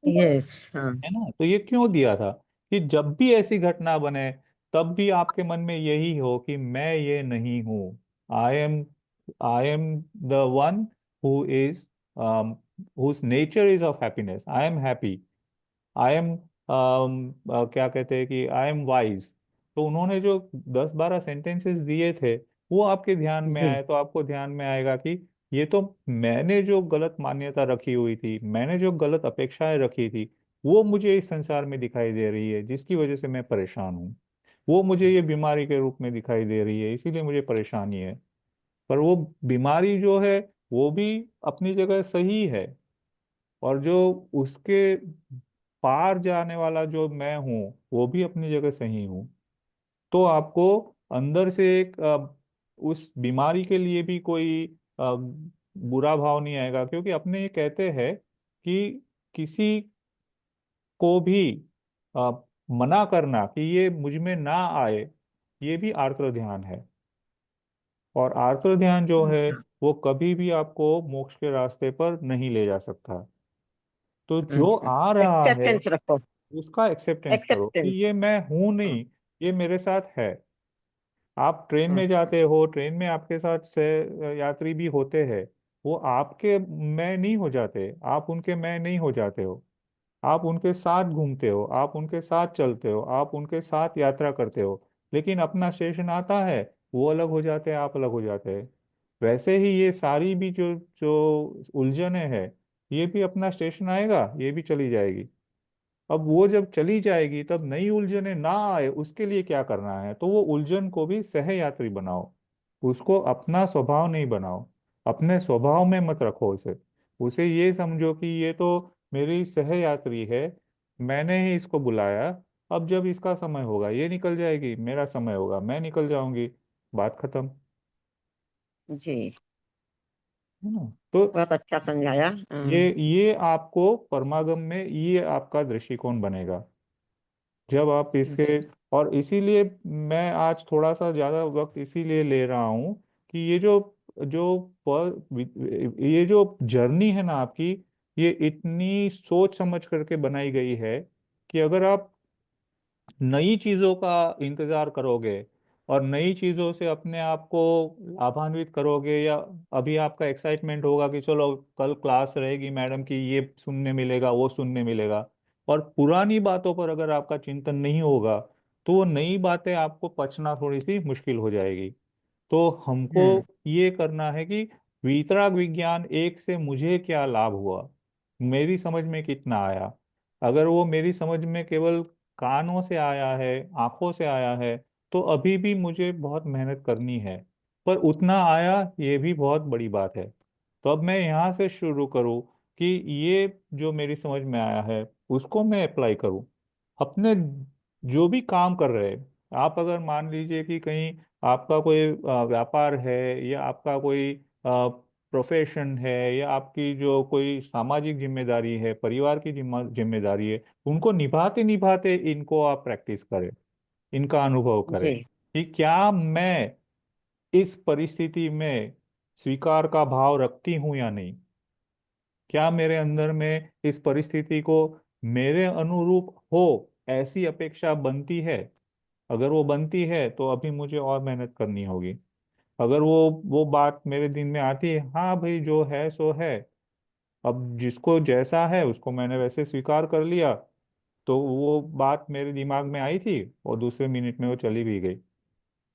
यस हाँ है ना। तो ये क्यों दिया था कि जब भी ऐसी घटना बने तब भी आपके मन में यही हो कि मैं ये नहीं हूँ। I am the one who is whose nature is of happiness, I am happy, I am क्या कहते हैं कि आई एम वाइज। तो उन्होंने जो 10-12 सेंटेंसेस दिए थे वो आपके ध्यान में जी आए, तो आपको ध्यान में आएगा कि ये तो मैंने जो गलत मान्यता रखी हुई थी, मैंने जो गलत अपेक्षाएं रखी थी, वो मुझे इस संसार में दिखाई दे रही है, जिसकी वजह से मैं परेशान हूँ। वो मुझे ये बीमारी के रूप में दिखाई दे रही है, इसीलिए मुझे परेशानी है। पर वो बीमारी जो है वो भी अपनी जगह सही है, और जो उसके पार जाने वाला जो मैं हूँ वो भी अपनी जगह सही हूँ। तो आपको अंदर से एक उस बीमारी के लिए भी कोई बुरा भाव नहीं आएगा, क्योंकि अपने ये कहते हैं कि किसी को भी अ, मना करना कि ये मुझ में ना आए, ये भी आर्त ध्यान है। और आर्त ध्यान जो है वो कभी भी आपको मोक्ष के रास्ते पर नहीं ले जा सकता। तो जो अच्छा आ रहा है, एक्सेप्टेंस रखो उसका एक्सेप्टेंस करो कि एक्सेप्टेंस। ये मैं हूं नहीं, ये मेरे साथ है। आप ट्रेन में अच्छा। जाते हो, ट्रेन में आपके साथ से यात्री भी होते हैं, वो आपके मैं नहीं हो जाते, आप उनके मैं नहीं हो जाते हो। आप उनके साथ घूमते हो, आप उनके साथ चलते हो, आप उनके साथ यात्रा करते हो, लेकिन अपना स्टेशन आता है, वो अलग हो जाते हैं, आप अलग हो जाते हैं। वैसे ही ये सारी भी जो जो उलझने हैं, ये भी अपना स्टेशन आएगा, ये भी चली जाएगी। अब वो जब चली जाएगी तब नई उलझने ना आए, उसके लिए क्या करना है? तो वो उलझन को भी सहयात्री बनाओ, उसको अपना स्वभाव नहीं बनाओ। अपने स्वभाव में मत रखो उसे। उसे ये समझो कि ये तो मेरी सहयात्री है, मैंने ही इसको बुलाया। अब जब इसका समय होगा ये निकल जाएगी, मेरा समय होगा मैं निकल जाऊंगी, बात खत्म। जी, है ना? तो बहुत अच्छा समझाया। ये आपको परमागम में ये आपका दृष्टिकोण बनेगा जब आप इसके। जी। और इसीलिए मैं आज थोड़ा सा ज्यादा वक्त इसीलिए ले रहा हूँ कि ये जो जो ये जो जर्नी है ना आपकी, ये इतनी सोच समझ करके बनाई गई है कि अगर आप नई चीजों का इंतजार करोगे और नई चीजों से अपने आप को लाभान्वित करोगे, या अभी आपका एक्साइटमेंट होगा कि चलो कल क्लास रहेगी मैडम की, ये सुनने मिलेगा वो सुनने मिलेगा, और पुरानी बातों पर अगर आपका चिंतन नहीं होगा, तो वो नई बातें आपको पचना थोड़ी सी मुश्किल हो जाएगी। तो हमको हम्म। ये करना है कि वीतराग विज्ञान एक से मुझे क्या लाभ हुआ, मेरी समझ में कितना आया। अगर वो मेरी समझ में केवल कानों से आया है, आंखों से आया है, तो अभी भी मुझे बहुत मेहनत करनी है। पर उतना आया, ये भी बहुत बड़ी बात है। तो अब मैं यहाँ से शुरू करूँ कि ये जो मेरी समझ में आया है उसको मैं अप्लाई करूँ अपने जो भी काम कर रहे हैं। आप अगर मान लीजिए कि कहीं आपका कोई व्यापार है, या आपका कोई प्रोफेशन है, या आपकी जो कोई सामाजिक जिम्मेदारी है, परिवार की जिम्मेदारी है, उनको निभाते निभाते इनको आप प्रैक्टिस करें, इनका अनुभव करें जी। कि क्या मैं इस परिस्थिति में स्वीकार का भाव रखती हूँ या नहीं। क्या मेरे अंदर में इस परिस्थिति को मेरे अनुरूप हो ऐसी अपेक्षा बनती है? अगर वो बनती है तो अभी मुझे और मेहनत करनी होगी। अगर वो बात मेरे दिन में आती है, हाँ भाई जो है सो है, अब जिसको जैसा है उसको मैंने वैसे स्वीकार कर लिया, तो वो बात मेरे दिमाग में आई थी और दूसरे मिनट में वो चली भी गई।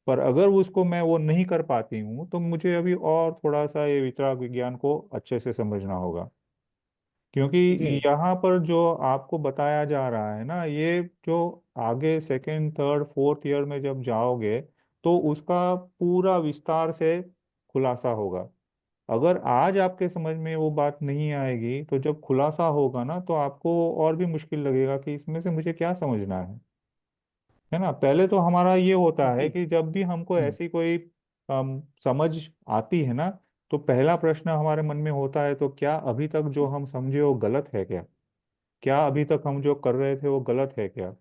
पर अगर उसको मैं वो नहीं कर पाती हूँ, तो मुझे अभी और थोड़ा सा ये वितराग विज्ञान को अच्छे से समझना होगा। क्योंकि जी। यहाँ पर जो आपको बताया जा रहा है ना, ये जो आगे सेकंड थर्ड फोर्थ ईयर में जब जाओगे, तो उसका पूरा विस्तार से खुलासा होगा। अगर आज आपके समझ में वो बात नहीं आएगी, तो जब खुलासा होगा ना, तो आपको और भी मुश्किल लगेगा कि इसमें से मुझे क्या समझना है ना? पहले तो हमारा ये होता है जी। कि जब भी हमको ऐसी कोई समझ आती है ना, तो पहला प्रश्न हमारे मन में होता है, तो क्या अभी तक जो हम समझे वो गलत है क्या? क्या अभी तक हम जो कर रहे थे वो गलत है क्या?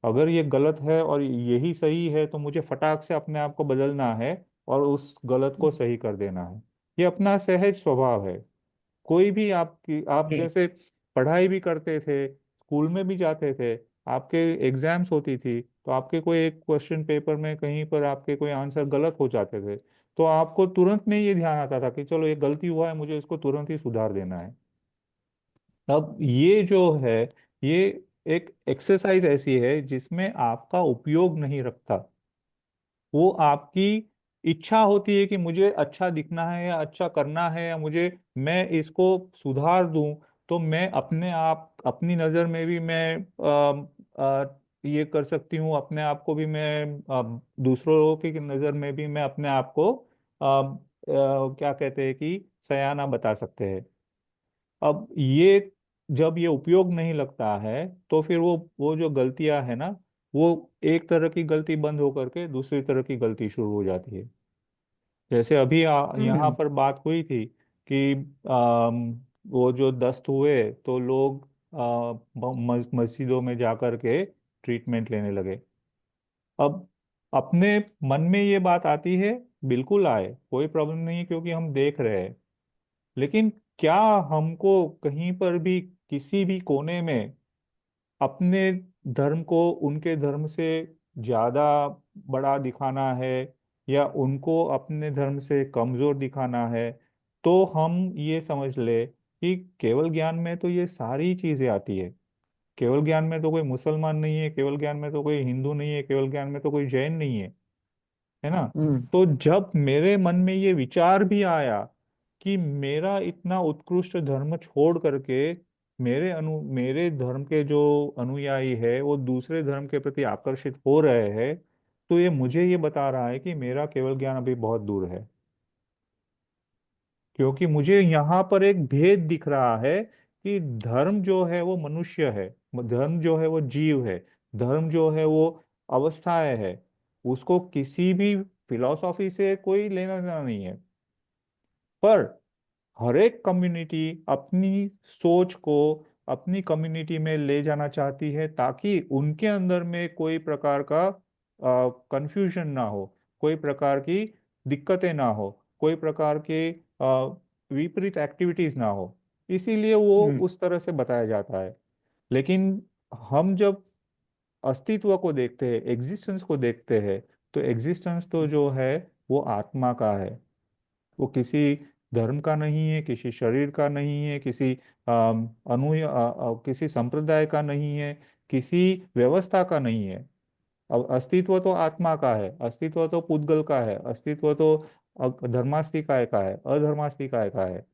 अगर ये गलत है और यही सही है, तो मुझे फटाक से अपने आप को बदलना है और उस गलत को सही कर देना है। ये अपना सहज स्वभाव है। कोई भी आप जी। जैसे पढ़ाई भी करते थे, स्कूल में भी जाते थे, आपके एग्जाम्स होती थी, तो आपके कोई एक क्वेश्चन पेपर में कहीं पर आपके कोई आंसर गलत हो जाते थे, तो आपको तुरंत में ये ध्यान आता था कि चलो ये गलती हुआ है, मुझे इसको तुरंत ही सुधार देना है। अब ये जो है, ये एक एक्सरसाइज ऐसी है जिसमें आपका उपयोग नहीं रखता। वो आपकी इच्छा होती है कि मुझे अच्छा दिखना है या अच्छा करना है, या मुझे मैं इसको सुधार दूं, तो मैं अपने आप अपनी नज़र में भी मैं ये कर सकती हूँ, अपने आप को भी मैं दूसरों की नज़र में भी मैं अपने आप को क्या कहते हैं कि सयाना बता सकते हैं। अब ये जब ये उपयोग नहीं लगता है, तो फिर वो जो गलतियां है ना, वो एक तरह की गलती बंद होकर के दूसरी तरह की गलती शुरू हो जाती है। जैसे अभी यहाँ हम्म। पर बात हुई थी कि वो जो दस्त हुए तो लोग मस्जिदों में जाकर के ट्रीटमेंट लेने लगे। अब अपने मन में ये बात आती है, बिल्कुल आए, कोई प्रॉब्लम नहीं है, क्योंकि हम देख रहे हैं। लेकिन क्या हमको कहीं पर भी किसी भी कोने में अपने धर्म को उनके धर्म से ज्यादा बड़ा दिखाना है या उनको अपने धर्म से कमजोर दिखाना है, तो हम ये समझ ले कि केवल ज्ञान में तो ये सारी चीजें आती है। केवल ज्ञान में तो कोई मुसलमान नहीं है, केवल ज्ञान में तो कोई हिंदू नहीं है, केवल ज्ञान में तो कोई जैन नहीं है ना। तो जब मेरे मन में ये विचार भी आया कि मेरा इतना उत्कृष्ट धर्म छोड़ करके मेरे धर्म के जो अनुयायी है वो दूसरे धर्म के प्रति आकर्षित हो रहे हैं, तो ये मुझे ये बता रहा है कि मेरा केवल ज्ञान अभी बहुत दूर है। क्योंकि मुझे यहाँ पर एक भेद दिख रहा है कि धर्म जो है वो मनुष्य है, धर्म जो है वो जीव है, धर्म जो है वो अवस्थाएं है, उसको किसी भी फिलॉसफी से कोई लेना देना नहीं है। पर हर एक कम्युनिटी अपनी सोच को अपनी कम्युनिटी में ले जाना चाहती है ताकि उनके अंदर में कोई प्रकार का कंफ्यूजन ना हो, कोई प्रकार की दिक्कतें ना हो, कोई प्रकार के विपरीत एक्टिविटीज ना हो। इसीलिए वो उस तरह से बताया जाता है। लेकिन हम जब अस्तित्व को देखते हैं, एग्जिस्टेंस को देखते हैं, तो एग्जिस्टेंस तो जो है वो आत्मा का है। वो किसी धर्म का नहीं है, किसी शरीर का नहीं है, किसी किसी संप्रदाय का नहीं है, किसी व्यवस्था का नहीं है। अब अस्तित्व तो आत्मा का है, अस्तित्व तो पुद्गल का है, अस्तित्व तो धर्मास्तिकाय का है, अधर्मास्तिकाय का है।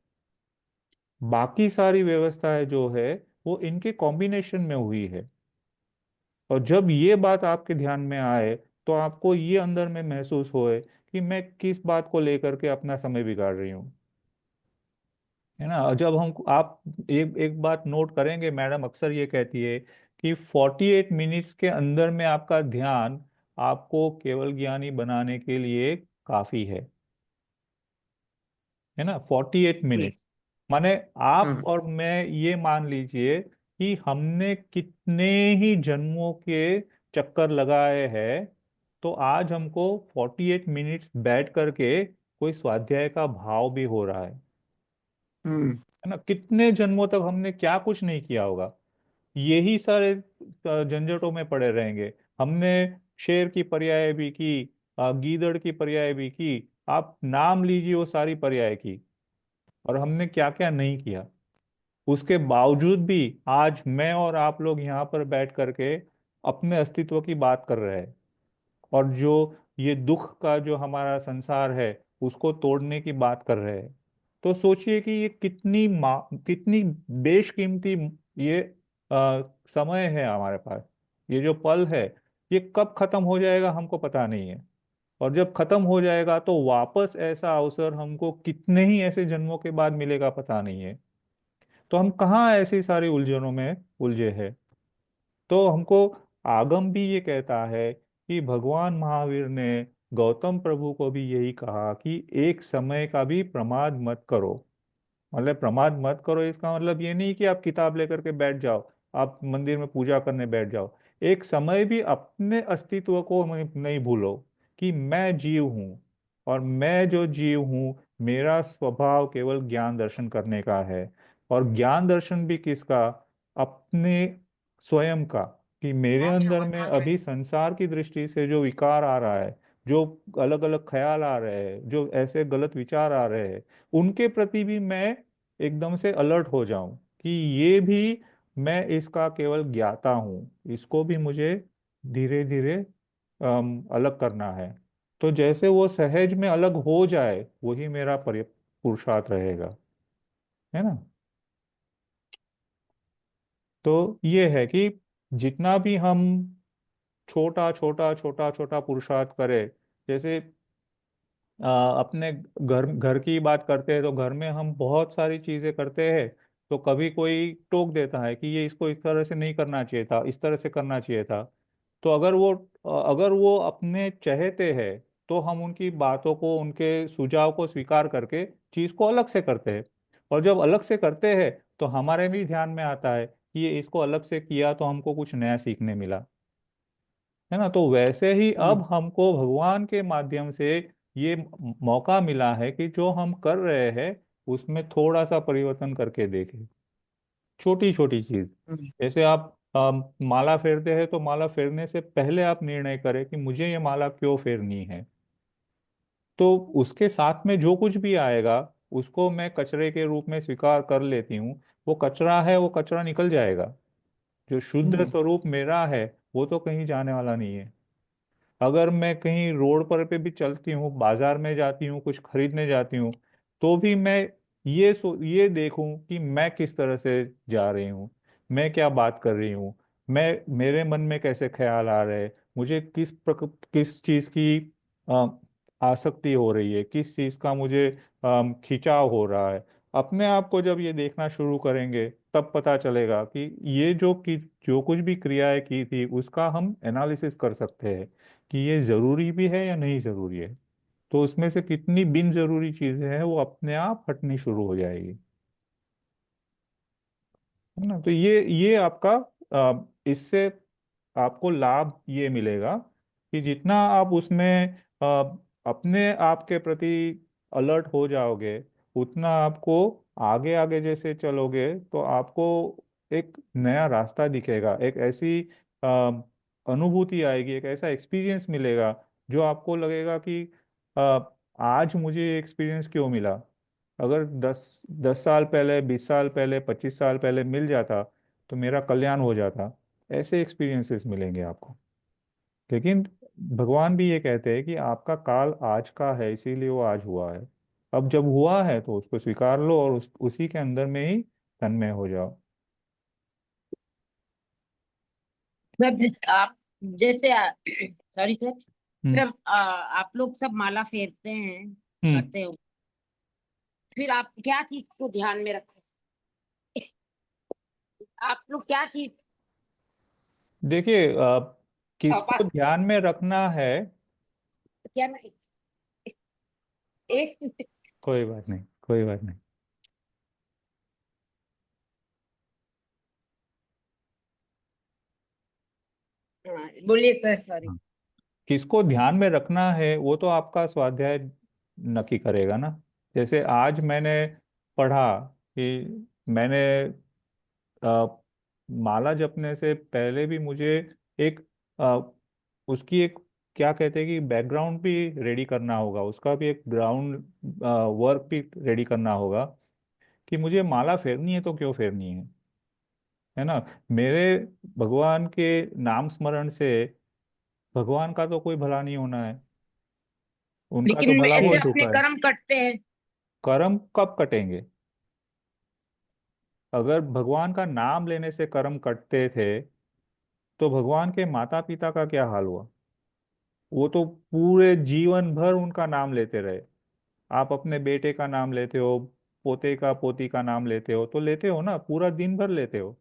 बाकी सारी व्यवस्थाएं जो है वो इनके कॉम्बिनेशन में हुई है। और जब ये बात आपके ध्यान में आए तो आपको ये अंदर में महसूस होए कि मैं किस बात को लेकर के अपना समय बिगाड़ रही हूँ, है ना। और जब हम आप एक एक बात नोट करेंगे, मैडम अक्सर ये कहती है कि 48 मिनट्स के अंदर में आपका ध्यान आपको केवल ज्ञानी बनाने के लिए काफी है ना। 48 मिनट्स माने आप और मैं ये मान लीजिए कि हमने कितने ही जन्मों के चक्कर लगाए हैं, तो आज हमको 48 मिनट्स बैठ करके कोई स्वाध्याय का भाव भी हो रहा है ना। कितने जन्मों तक हमने क्या कुछ नहीं किया होगा, यही सारे झंझटों में पड़े रहेंगे। हमने शेर की पर्याय भी की, गीदड़ की पर्याय भी की, आप नाम लीजिए वो सारी पर्याय की, और हमने क्या क्या नहीं किया। उसके बावजूद भी आज मैं और आप लोग यहाँ पर बैठ करके अपने अस्तित्व की बात कर रहे हैं, और जो ये दुख का जो हमारा संसार है उसको तोड़ने की बात कर रहे हैं। तो सोचिए कि ये कितनी बेशकीमती ये समय है हमारे पास। ये जो पल है ये कब खत्म हो जाएगा हमको पता नहीं है, और जब खत्म हो जाएगा तो वापस ऐसा अवसर हमको कितने ही ऐसे जन्मों के बाद मिलेगा पता नहीं है। तो हम कहाँ ऐसी सारी उलझनों में उलझे हैं। तो हमको आगम भी ये कहता है कि भगवान महावीर ने गौतम प्रभु को भी यही कहा कि एक समय का भी प्रमाद मत करो। मतलब प्रमाद मत करो इसका मतलब ये नहीं कि आप किताब लेकर के बैठ जाओ, आप मंदिर में पूजा करने बैठ जाओ। एक समय भी अपने अस्तित्व को नहीं भूलो कि मैं जीव हूँ, और मैं जो जीव हूँ मेरा स्वभाव केवल ज्ञान दर्शन करने का है। और ज्ञान दर्शन भी किसका? अपने स्वयं का। कि मेरे अंदर में अभी संसार की दृष्टि से जो विकार आ रहा है, जो अलग अलग ख्याल आ रहे हैं, जो ऐसे गलत विचार आ रहे हैं, उनके प्रति भी मैं एकदम से अलर्ट हो जाऊं कि ये भी मैं इसका केवल ज्ञाता हूँ, इसको भी मुझे धीरे धीरे अलग करना है। तो जैसे वो सहज में अलग हो जाए वही मेरा पुरुषार्थ रहेगा, है ना। तो ये है कि जितना भी हम छोटा छोटा छोटा छोटा पुरुषार्थ करें, जैसे अपने घर घर की बात करते हैं तो घर में हम बहुत सारी चीजें करते हैं, तो कभी कोई टोक देता है कि ये इसको इस तरह से नहीं करना चाहिए था, इस तरह से करना चाहिए था। तो अगर वो अपने चहेते हैं तो हम उनकी बातों को, उनके सुझाव को स्वीकार करके चीज को अलग से करते हैं। और जब अलग से करते हैं तो हमारे भी ध्यान में आता है कि ये इसको अलग से किया तो हमको कुछ नया सीखने मिला, है ना। तो वैसे ही अब हमको भगवान के माध्यम से ये मौका मिला है कि जो हम कर रहे हैं उसमें थोड़ा सा परिवर्तन करके देखें। छोटी छोटी चीज, जैसे आप माला फेरते हैं तो माला फेरने से पहले आप निर्णय करें कि मुझे ये माला क्यों फेरनी है। तो उसके साथ में जो कुछ भी आएगा उसको मैं कचरे के रूप में स्वीकार कर लेती हूँ। वो कचरा है, वो कचरा निकल जाएगा। जो शुद्ध स्वरूप मेरा है वो तो कहीं जाने वाला नहीं है। अगर मैं कहीं रोड पर पे भी चलती हूँ, बाजार में जाती हूँ, कुछ खरीदने जाती हूँ, तो भी मैं ये देखूं कि मैं किस तरह से जा रही हूँ, मैं क्या बात कर रही हूँ, मैं मेरे मन में कैसे ख्याल आ रहे हैं, मुझे किस चीज की अ, आसक्ति हो रही है, किस चीज का मुझे खिंचाव हो रहा है। अपने आप को जब ये देखना शुरू करेंगे तब पता चलेगा कि ये जो कुछ भी क्रियाएं की थी उसका हम एनालिसिस कर सकते हैं कि ये जरूरी भी है या नहीं जरूरी है। तो उसमें से कितनी बिन जरूरी चीजें हैं वो अपने आप हटनी शुरू हो जाएगी, है ना। तो ये आपका इससे आपको लाभ ये मिलेगा कि जितना आप उसमें अपने आप के प्रति अलर्ट हो जाओगे, उतना आपको आगे आगे जैसे चलोगे तो आपको एक नया रास्ता दिखेगा, एक ऐसी अ, अनुभूति आएगी, एक ऐसा एक्सपीरियंस मिलेगा जो आपको लगेगा कि आज मुझे एक्सपीरियंस क्यों मिला। अगर 10 साल पहले, 20 साल पहले, 25 साल पहले मिल जाता तो मेरा कल्याण हो जाता। ऐसे एक्सपीरियंसेस मिलेंगे आपको। लेकिन भगवान भी ये कहते हैं कि आपका काल आज का है, इसीलिए वो आज हुआ है। अब जब हुआ है तो उसको स्वीकार लो और उसी के अंदर में ही तन्मय हो जाओ। आप जैसे सॉरी सर, हम्म। फिर आप लोग सब माला फेरते हैं, हम्म। करते हो, फिर आप क्या चीज को ध्यान में रखते, आप लोग क्या चीज देखिए, किसको पापा ध्यान में रखना है। क्या मैं एक कोई बात नहीं, कोई बात नहीं। बोलिए सर, सॉरी। हाँ। किसको ध्यान में रखना है वो तो आपका स्वाध्याय नक्की करेगा ना। जैसे आज मैंने पढ़ा कि मैंने माला जपने से पहले भी मुझे एक अ, उसकी एक क्या कहते हैं कि बैकग्राउंड भी रेडी करना होगा, उसका भी एक ग्राउंड वर्क भी रेडी करना होगा कि मुझे माला फेरनी है तो क्यों फेरनी है ना। मेरे भगवान के नाम स्मरण से भगवान का तो कोई भला नहीं होना है, उनका तो लेकिन भला हो ऐसे अपने चुका है। कर्म कटते हैं। कर्म कब कटेंगे? अगर भगवान का नाम लेने से कर्म कटते थे तो भगवान के माता पिता का क्या हाल हुआ? वो तो पूरे जीवन भर उनका नाम लेते रहे। आप अपने बेटे का नाम लेते हो, पोते का पोती का नाम लेते हो, तो लेते हो ना, पूरा दिन भर लेते हो।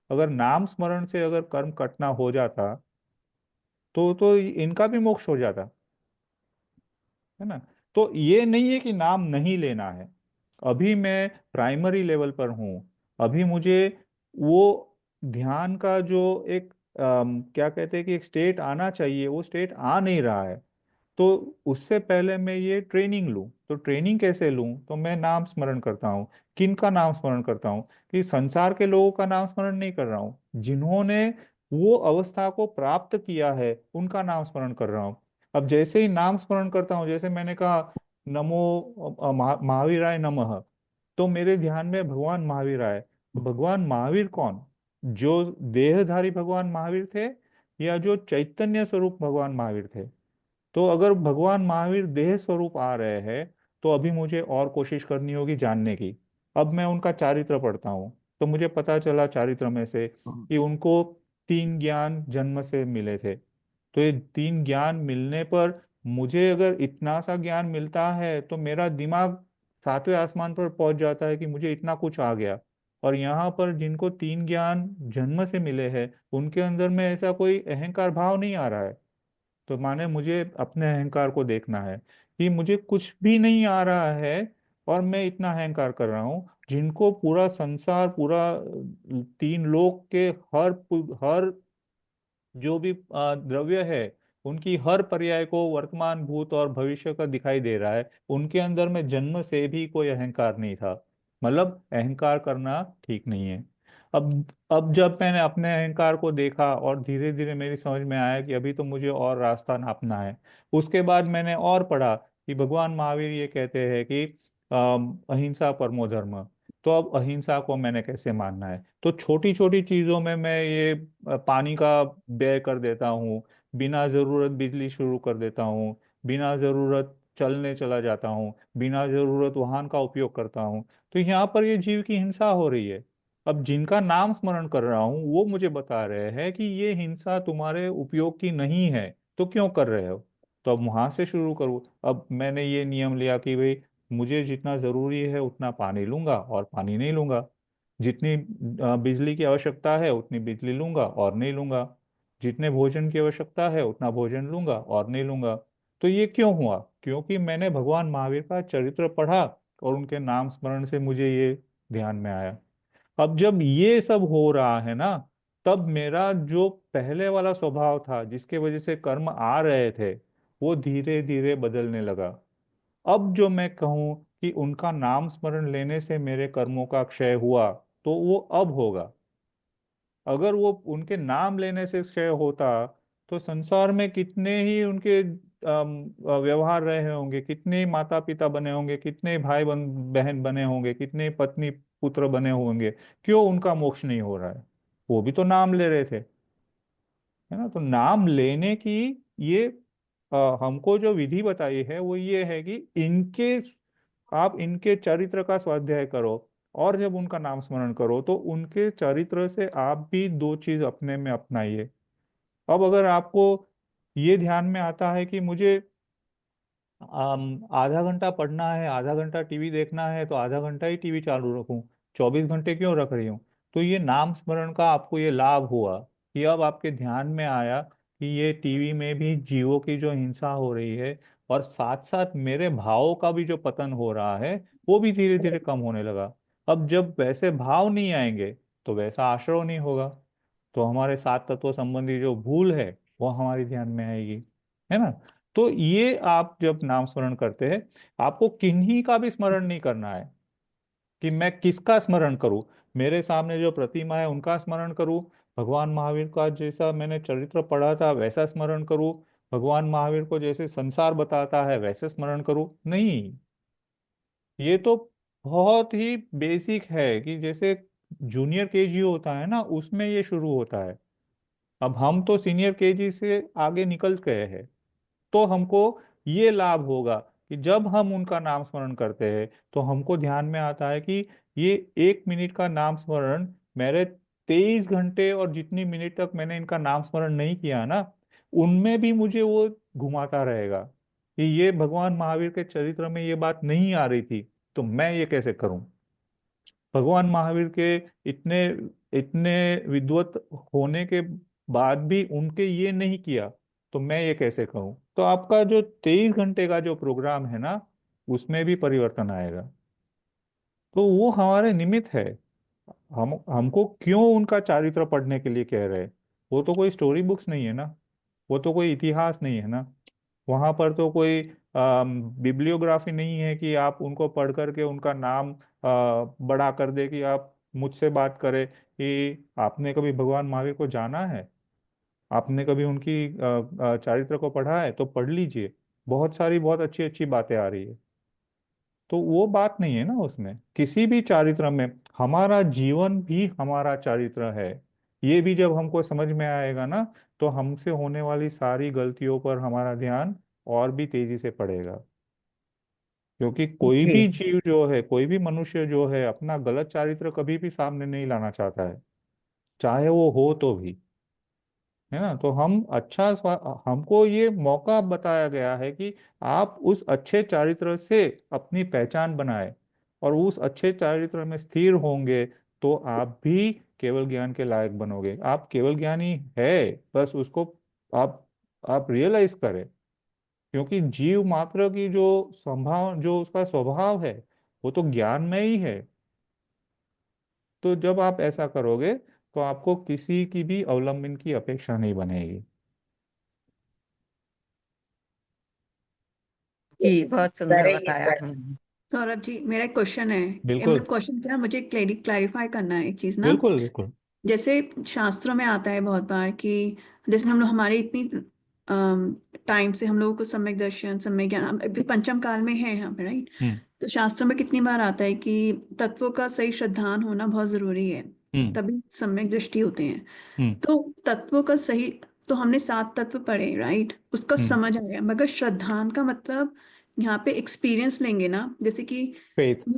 अगर नाम स्मरण से अगर कर्म कटना हो जाता तो इनका भी मोक्ष हो जाता, है ना। तो ये नहीं है कि नाम नहीं लेना है। अभी मैं प्राइमरी लेवल पर हूँ, अभी मुझे वो ध्यान का जो एक क्या कहते हैं कि एक स्टेट आना चाहिए, वो स्टेट आ नहीं रहा है। तो उससे पहले मैं ये ट्रेनिंग लूं, तो ट्रेनिंग कैसे लूं? तो मैं नाम स्मरण करता हूँ। किन का नाम स्मरण करता हूँ? कि संसार के लोगों का नाम स्मरण नहीं कर रहा हूँ, जिन्होंने वो अवस्था को प्राप्त किया है उनका नाम स्मरण कर रहा हूँ। अब जैसे ही नाम स्मरण करता हूँ, जैसे मैंने कहा नमो महावीराय नमः, तो मेरे ध्यान में भगवान महावीर आए। तो भगवान महावीर कौन? जो देहधारी भगवान महावीर थे या जो चैतन्य स्वरूप भगवान महावीर थे? तो अगर भगवान महावीर देह स्वरूप आ रहे हैं तो अभी मुझे और कोशिश करनी होगी जानने की। अब मैं उनका चारित्र पढ़ता हूँ तो मुझे पता चला चारित्र में से कि उनको 3 ज्ञान जन्म से मिले थे। तो ये 3 ज्ञान मिलने पर मुझे अगर इतना सा ज्ञान मिलता है तो मेरा दिमाग 7वें आसमान पर पहुंच जाता है कि मुझे इतना कुछ आ गया। और यहाँ पर जिनको 3 ज्ञान जन्म से मिले हैं उनके अंदर में ऐसा कोई अहंकार भाव नहीं आ रहा है। तो माने मुझे अपने अहंकार को देखना है कि मुझे कुछ भी नहीं आ रहा है और मैं इतना अहंकार कर रहा हूँ। जिनको पूरा संसार, पूरा 3 लोक के हर जो भी द्रव्य है, उनकी हर पर्याय को वर्तमान, भूत और भविष्य का दिखाई दे रहा है, उनके अंदर में जन्म से भी कोई अहंकार नहीं था। मतलब अहंकार करना ठीक नहीं है। अब जब मैंने अपने अहंकार को देखा और धीरे धीरे मेरी समझ में आया कि अभी तो मुझे और रास्ता नापना है, उसके बाद मैंने और पढ़ा कि भगवान महावीर ये कहते हैं कि अहिंसा परमो धर्म। तो अब अहिंसा को मैंने कैसे मानना है? तो छोटी छोटी चीजों में मैं ये पानी का व्यय कर देता हूँ, बिना जरूरत बिजली शुरू कर देता हूँ, बिना जरूरत चलने चला जाता हूँ, बिना जरूरत वाहन का उपयोग करता हूँ। तो यहाँ पर ये जीव की हिंसा हो रही है। अब जिनका नाम स्मरण कर रहा हूँ वो मुझे बता रहे हैं कि ये हिंसा तुम्हारे उपयोग की नहीं है, तो क्यों कर रहे हो? तो अब वहां से शुरू करूँ। अब मैंने ये नियम लिया कि भाई मुझे जितना जरूरी है उतना पानी लूंगा और पानी नहीं लूंगा, जितनी बिजली की आवश्यकता है उतनी बिजली लूंगा और नहीं लूंगा, जितने भोजन की आवश्यकता है उतना भोजन लूंगा और नहीं लूंगा। तो ये क्यों हुआ? क्योंकि मैंने भगवान महावीर का चरित्र पढ़ा और उनके नाम स्मरण से मुझे ये ध्यान में आया। अब जब ये सब हो रहा है ना, तब मेरा जो पहले वाला स्वभाव था जिसके वजह से कर्म आ रहे थे वो धीरे धीरे बदलने लगा। अब जो मैं कहूँ कि उनका नाम स्मरण लेने से मेरे कर्मों का क्षय हुआ, तो वो अब होगा। अगर वो उनके नाम लेने से क्षय होता तो संसार में कितने ही उनके व्यवहार रहे होंगे, कितने माता पिता बने होंगे, कितने भाई बहन बने होंगे, कितने पत्नी पुत्र बने होंगे। क्यों उनका मोक्ष नहीं हो रहा है? वो भी तो नाम ले रहे थे, है ना? तो नाम लेने की ये हमको जो विधि बताई है वो ये है कि आप इनके चरित्र का स्वाध्याय करो, और जब उनका नाम स्मरण करो तो उनके चरित्र से आप भी दो चीज अपने में अपनाइए। अब अगर आपको ये ध्यान में आता है कि मुझे आधा घंटा पढ़ना है, आधा घंटा टीवी देखना है, तो आधा घंटा ही टीवी चालू रखूं, 24 घंटे क्यों रख रही हूँ? तो ये नाम स्मरण का आपको ये लाभ हुआ कि अब आपके ध्यान में आया कि ये टीवी में भी जीवों की जो हिंसा हो रही है और साथ साथ मेरे भावों का भी जो पतन हो रहा है वो भी धीरे धीरे कम होने लगा। अब जब वैसे भाव नहीं आएंगे तो वैसा आश्रय नहीं होगा, तो हमारे सात तत्व संबंधी जो भूल है वो हमारी ध्यान में आएगी, है ना? तो ये आप जब नाम स्मरण करते हैं, आपको किन्हीं का भी स्मरण नहीं करना है कि मैं किसका स्मरण करूं। मेरे सामने जो प्रतिमा है उनका स्मरण करूं, भगवान महावीर का जैसा मैंने चरित्र पढ़ा था वैसा स्मरण करूं, भगवान महावीर को जैसे संसार बताता है वैसे स्मरण करूं? नहीं। ये तो बहुत ही बेसिक है कि जैसे जूनियर केजी होता है ना, उसमें ये शुरू होता है। अब हम तो सीनियर केजी से आगे निकल गए हैं, तो हमको ये लाभ होगा कि जब हम उनका नाम स्मरण करते हैं तो हमको ध्यान में आता है कि ये 1 मिनट का नाम स्मरण मेरे 23 घंटे और जितनी मिनट तक मैंने इनका नाम स्मरण नहीं किया ना, उनमें भी मुझे वो घुमाता रहेगा कि ये भगवान महावीर के चरित्र में ये बात नहीं आ रही थी, तो मैं ये कैसे करूं? भगवान महावीर के इतने इतने विद्वत होने के बाद भी उनके ये नहीं किया, तो मैं ये कैसे कहूँ? तो आपका जो 23 घंटे का जो प्रोग्राम है ना, उसमें भी परिवर्तन आएगा। तो वो हमारे निमित्त है। हम हमको क्यों उनका चारित्र पढ़ने के लिए कह रहे हैं? वो तो कोई स्टोरी बुक्स नहीं है ना, वो तो कोई इतिहास नहीं है ना, वहां पर तो कोई बिब्लियोग्राफी नहीं है कि आप उनको पढ़ करके उनका नाम बड़ा कर दे कि आप मुझसे बात करें कि आपने कभी भगवान महावीर को जाना है, आपने कभी उनकी चारित्र को पढ़ा है, तो पढ़ लीजिए, बहुत सारी बहुत अच्छी अच्छी बातें आ रही है। तो वो बात नहीं है ना उसमें, किसी भी चारित्र में। हमारा जीवन भी हमारा चारित्र है। ये भी जब हमको समझ में आएगा ना, तो हमसे होने वाली सारी गलतियों पर हमारा ध्यान और भी तेजी से पड़ेगा। क्योंकि कोई जी भी जीव जो है, कोई भी मनुष्य जो है, अपना गलत चारित्र कभी भी सामने नहीं लाना चाहता है, चाहे वो हो तो भी, है ना? तो हमको ये मौका बताया गया है कि आप उस अच्छे चारित्र से अपनी पहचान बनाए और उस अच्छे चारित्र में स्थिर होंगे, तो आप भी केवल ज्ञान के लायक बनोगे। आप केवल ज्ञानी है, बस उसको आप आप रियलाइज करें। क्योंकि जीव मात्र की जो उसका स्वभाव है वो तो ज्ञान में ही है। तो जब आप ऐसा करोगे तो आपको किसी की भी अवलंबन की अपेक्षा नहीं बनेगी। जी, बहुत सुंदर करेंगे बताया सर। आपने। सौरभ जी, मेरा एक क्वेश्चन है। बिल्कुल मतलब क्वेश्चन क्या, मुझे क्लैरिफाई करना है एक चीज ना। बिल्कुल बिल्कुल। जैसे शास्त्रों में आता है बहुत बार कि जैसे हम लोग हमारे इतनी टाइम से हम लोगों को सम्यक दर्शन, सम्यक ज्ञान, हम अभी पंचम काल में है हम, राइट। हम्म तो शास्त्रों में कितनी बार आता है कि तत्वों का सही श्रद्धान होना बहुत जरूरी है, हम्म तभी सम्यक दृष्टि होते हैं। हम्म तो तत्वों का सही, तो हमने 7 तत्व पढ़े, राइट, उसका हम्म। समझ आया, मगर श्रद्धान का मतलब यहाँ पे एक्सपीरियंस लेंगे ना, जैसे कि फेथ।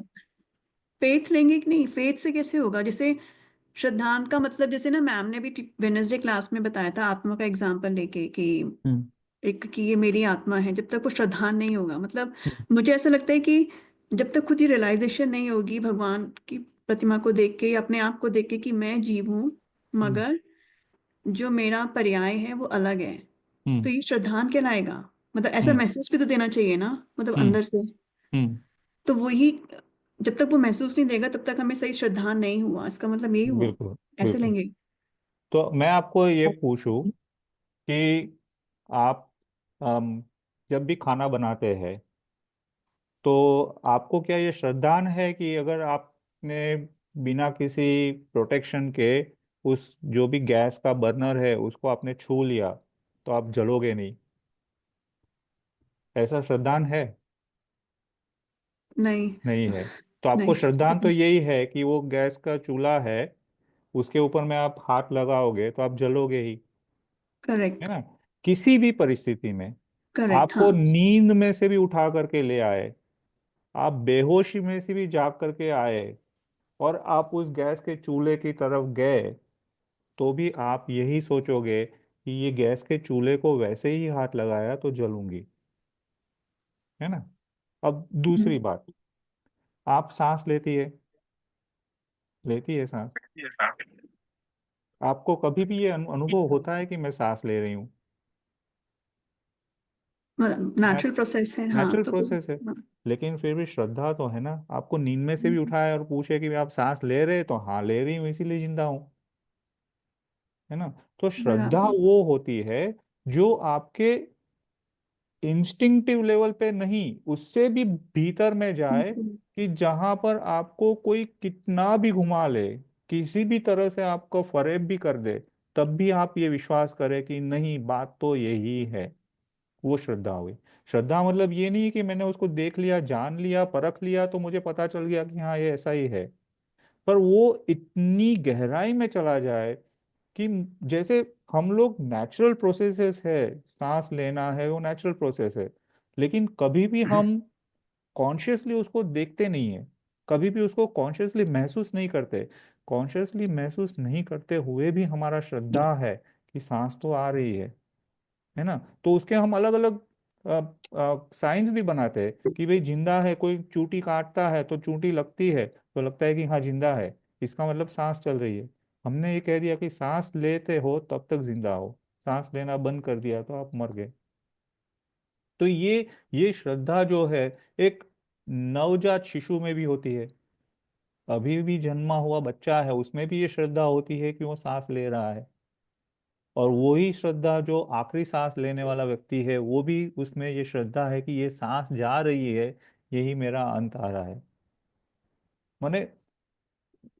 फेथ लेंगे कि नहीं, फेथ से कैसे होगा। जैसे श्रद्धान का मतलब, जैसे ना मैम ने भी वेडनेसडे क्लास में बताया था आत्मा का एग्जांपल लेके कि हम्म एक कि ये मेरी आत्मा है, जब तक वो श्रद्धान नहीं होगा, मतलब मुझे ऐसा लगता है कि जब तक खुद ही रियलाइजेशन नहीं होगी भगवान की प्रतिमा को देख के या अपने आप को देख के कि मैं जीव हूँ, हम्म मगर जो मेरा पर्याय है वो अलग है, तो हम्म ये श्रद्धान कहलाएगा। मतलब ऐसा हम्म मैसेज भी तो देना चाहिए ना, मतलब हम्म अंदर से। हम्म। तो वही, जब तक वो महसूस नहीं देगा तब तक हमें सही श्रद्धान नहीं हुआ, इसका मतलब यही हुआ। बिल्कुल ऐसे बिल्कुल। लेंगे। तो मैं आपको ये पूछूं कि आप अम, जब भी खाना बनाते हैं तो आपको क्या ये श्रद्धान है कि अगर आपने बिना किसी प्रोटेक्शन के उस जो भी गैस का बर्नर है उसको आपने छू लिया तो आप जलोगे नहीं, ऐसा श्रद्धान है? नहीं। नहीं है। तो आपको नहीं। श्रद्धान तो यही है कि वो गैस का चूल्हा है, उसके ऊपर में आप हाथ लगाओगे तो आप जलोगे ही, है करेक्ट। ना? किसी भी परिस्थिति में करेक्ट, आपको हाँ। नींद में से भी उठा करके ले आए, आप बेहोशी में से भी जाग करके आए और आप उस गैस के चूल्हे की तरफ गए तो भी आप यही सोचोगे कि ये गैस के चूल्हे को वैसे ही हाथ लगाया तो जलूंगी, है ना? अब दूसरी हम्म। बात, आप सांस लेती है सांस, आपको कभी भी ये अनुभव होता है कि मैं सांस ले रही हूँ? नेचुरल प्रोसेस है, हाँ, नेचुरल तो फिर प्रोसेस है। हाँ, लेकिन फिर भी श्रद्धा तो है ना, आपको नींद में से भी उठाए और पूछे कि आप सांस ले रहे, तो हाँ ले रही हूँ इसीलिए जिंदा हूँ, है ना? तो श्रद्धा बराबर। वो होती है जो आपके इंस्टिंक्टिव लेवल पे नहीं, उससे भी भीतर में जाए, हम्म। कि जहां पर आपको कोई कितना भी घुमा ले, किसी भी तरह से आपको फरेब भी कर दे, तब भी आप ये विश्वास करें कि नहीं बात तो यही है। वो श्रद्धा हुई। श्रद्धा मतलब ये नहीं कि मैंने उसको देख लिया, जान लिया, परख लिया तो मुझे पता चल गया कि हाँ ये ऐसा ही है, पर वो इतनी गहराई में चला जाए कि जैसे हम लोग नेचुरल प्रोसेसेस है, सांस लेना है वो नेचुरल प्रोसेस है, लेकिन कभी भी हम कॉन्शियसली उसको देखते नहीं है, कभी भी उसको कॉन्शियसली महसूस नहीं करते। कॉन्शियसली महसूस नहीं करते हुए भी हमारा श्रद्धा है कि सांस तो आ रही है ना? तो उसके हम अलग अलग साइंस भी बनाते हैं कि भाई जिंदा है, कोई चूंटी काटता है तो चूंटी लगती है तो लगता है कि हाँ जिंदा है, इसका मतलब सांस चल रही है। हमने ये कह दिया कि सांस लेते हो तब तक जिंदा हो, सांस लेना बंद कर दिया तो आप मर गए। तो ये श्रद्धा जो है एक नवजात शिशु में भी होती है, अभी भी जन्मा हुआ बच्चा है उसमें भी ये श्रद्धा होती है कि वो सांस ले रहा है, और वही श्रद्धा जो आखिरी सांस लेने वाला व्यक्ति है वो भी उसमें ये श्रद्धा है कि ये सांस जा रही है, यही मेरा अंत आ रहा है। माने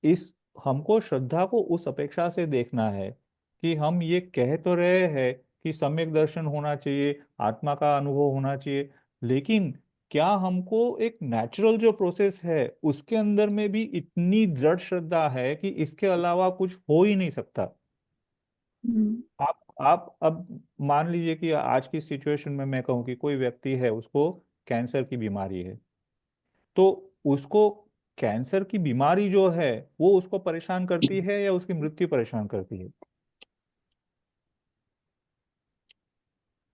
इस हमको श्रद्धा को उस अपेक्षा से देखना है कि हम ये कह तो रहे हैं कि सम्यक दर्शन होना चाहिए, आत्मा का अनुभव होना चाहिए, लेकिन क्या हमको एक नेचुरल जो प्रोसेस है उसके अंदर में भी इतनी दृढ़ श्रद्धा है कि इसके अलावा कुछ हो ही नहीं सकता? हम्म। आप अब मान लीजिए कि आज की सिचुएशन में मैं कहूँ कि कोई व्यक्ति है उसको कैंसर की बीमारी है, तो उसको कैंसर की बीमारी जो है वो उसको परेशान करती है या उसकी मृत्यु परेशान करती है?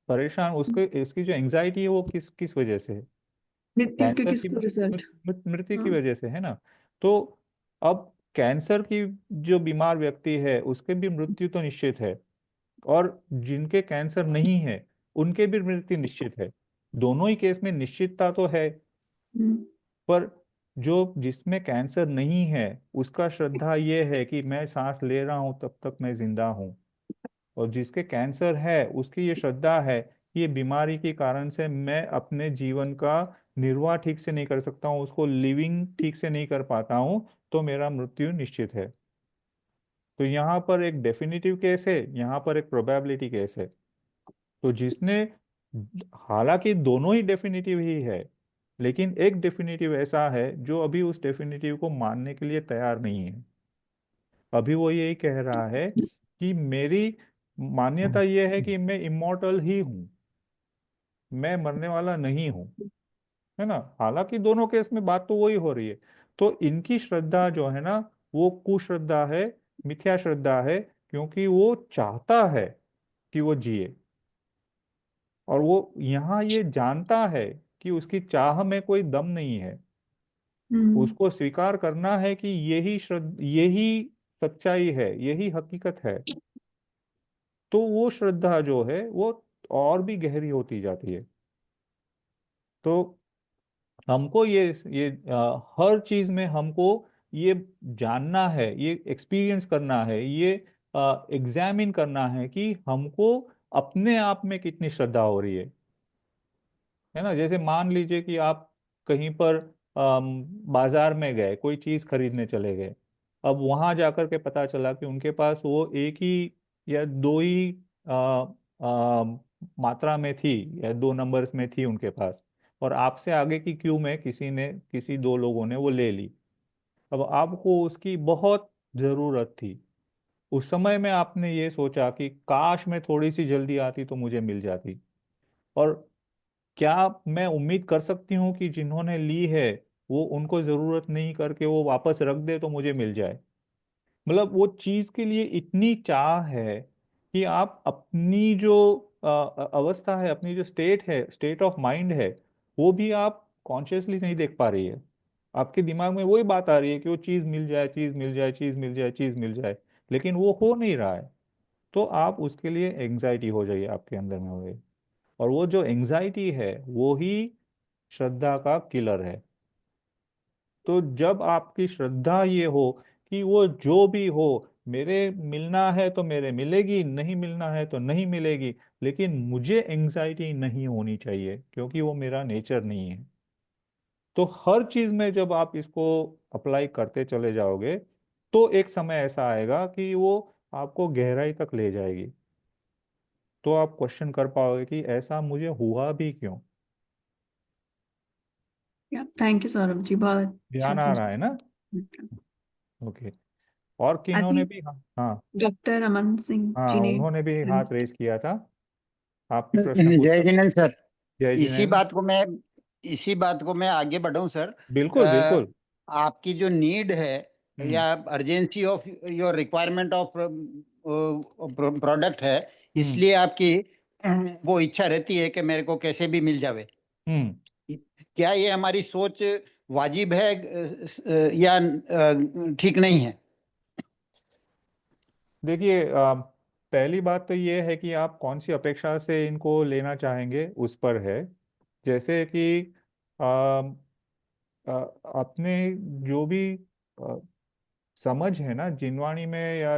परेशान उसको, इसकी जो एंजाइटी है वो किस किस वजह से है? मृत्यु कैंसर की किसको रिजल्ट। मृत्यु की हाँ। वजह से, है ना? तो अब कैंसर की जो बीमार व्यक्ति है उसके भी मृत्यु तो निश्चित है, और जिनके कैंसर नहीं है उनके भी मृत्यु निश्चित है। दोनों ही केस में निश्चितता तो है, हम्म। पर जो जिसमें कैंसर नहीं है उसका श्रद्धा ये है कि मैं सांस ले रहा हूं तब तक मैं जिंदा हूं, और जिसके कैंसर है उसकी ये श्रद्धा है कि ये बीमारी के कारण से मैं अपने जीवन का निर्वाह ठीक से नहीं कर सकता हूँ, उसको लिविंग ठीक से नहीं कर पाता हूँ, तो मेरा मृत्यु निश्चित है। तो यहाँ पर एक डेफिनेटिव केस है, यहाँ पर एक प्रोबेबिलिटी केस है। तो जिसने, हालांकि दोनों ही डेफिनेटिव ही है, लेकिन एक डेफिनेटिव ऐसा है जो अभी उस डेफिनेटिव को मानने के लिए तैयार नहीं है। अभी वो यही कह रहा है कि मेरी मान्यता ये है कि मैं इमॉर्टल ही हूं, मैं मरने वाला नहीं हूं, है ना। हालांकि दोनों केस में बात तो वही हो रही है। तो इनकी श्रद्धा जो है ना, वो कुश्रद्धा है, मिथ्या श्रद्धा है, क्योंकि वो चाहता है कि वो जिए, और वो यहाँ ये जानता है कि उसकी चाह में कोई दम नहीं है। उसको स्वीकार करना है कि यही सच्चाई है, यही हकीकत है। तो वो श्रद्धा जो है वो और भी गहरी होती जाती है। तो हमको हर चीज में हमको ये जानना है, ये एक्सपीरियंस करना है, ये एग्जामिन करना है कि हमको अपने आप में कितनी श्रद्धा हो रही है ना। जैसे मान लीजिए कि आप कहीं पर बाजार में गए, कोई चीज खरीदने चले गए। अब वहां जाकर के पता चला कि उनके पास वो एक ही या दो ही मात्रा में थी, या दो नंबर्स में थी उनके पास, और आपसे आगे की क्यू में किसी दो लोगों ने वो ले ली। अब आपको उसकी बहुत जरूरत थी। उस समय में आपने ये सोचा कि काश मैं थोड़ी सी जल्दी आती तो मुझे मिल जाती। और क्या मैं उम्मीद कर सकती हूँ कि जिन्होंने ली है वो उनको जरूरत नहीं करके वो वापस रख दे तो मुझे मिल जाए। मतलब वो चीज के लिए इतनी चाह है कि आप अपनी जो अवस्था है, अपनी जो स्टेट है, स्टेट ऑफ माइंड है, वो भी आप कॉन्शियसली नहीं देख पा रही है। आपके दिमाग में वही बात आ रही है कि वो चीज मिल जाए, चीज मिल जाए, चीज मिल जाए, चीज मिल जाए, लेकिन वो हो नहीं रहा है। तो आप उसके लिए एंग्जाइटी हो जाइए, आपके अंदर में हो गई। और वो जो एंग्जाइटी है वो ही श्रद्धा का किलर है। तो जब आपकी श्रद्धा ये हो कि वो जो भी हो, मेरे मिलना है तो मेरे मिलेगी, नहीं मिलना है तो नहीं मिलेगी, लेकिन मुझे एंग्जाइटी नहीं होनी चाहिए, क्योंकि वो मेरा नेचर नहीं है। तो हर चीज में जब आप इसको अप्लाई करते चले जाओगे, तो एक समय ऐसा आएगा कि वो आपको गहराई तक ले जाएगी। तो आप क्वेश्चन कर पाओगे कि ऐसा मुझे हुआ भी क्यों। थैंक यू सौरभ जी, बहुत अच्छा ध्यान आ रहा है ना। ओके। और किन्होंने भी, हाँ हाँ डॉक्टर अमन सिंह जी हाँ, ने। उन्होंने भी हाथ रेस किया था। आप भी प्रश्न पूछ जय सकते। जिनेन्द्र सर, जय इसी जिनेन्द्र। बात को मैं इसी बात को मैं आगे बढ़ाऊं सर। बिल्कुल बिल्कुल। आपकी जो नीड है हम्म या urgency of your requirement of product है, हम्म इसलिए आपकी वो इच्छा रहती है कि मेरे को कैसे भी मिल जावे। हम्म क्या ये हमारी सोच वाजिब है या ठीक नहीं है? देखिए, पहली बात तो ये है कि आप कौन सी अपेक्षा से इनको लेना चाहेंगे, उस पर है। जैसे कि अ, अपने जो भी अ, समझ है ना जिनवाणी में, या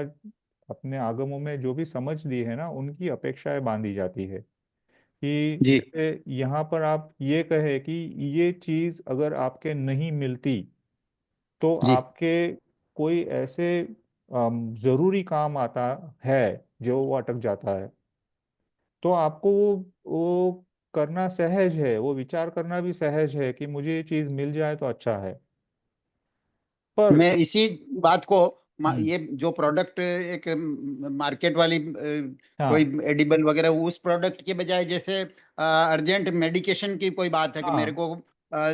अपने आगमों में जो भी समझ दी है ना, उनकी अपेक्षाएं बांधी जाती है। कि जी जैसे यहाँ पर आप ये कहे कि ये चीज अगर आपके नहीं मिलती, तो जी आपके कोई ऐसे जरूरी काम आता है जो वो अटक जाता है, तो आपको वो करना सहज है, वो विचार करना भी सहज है कि मुझे ये चीज मिल जाए तो अच्छा है। पर मैं इसी बात को हम्म ये जो प्रोडक्ट एक मार्केट वाली कोई हाँ एडिबल वगैरह, उस प्रोडक्ट के बजाय जैसे अर्जेंट मेडिकेशन की कोई बात है कि मेरे हाँ को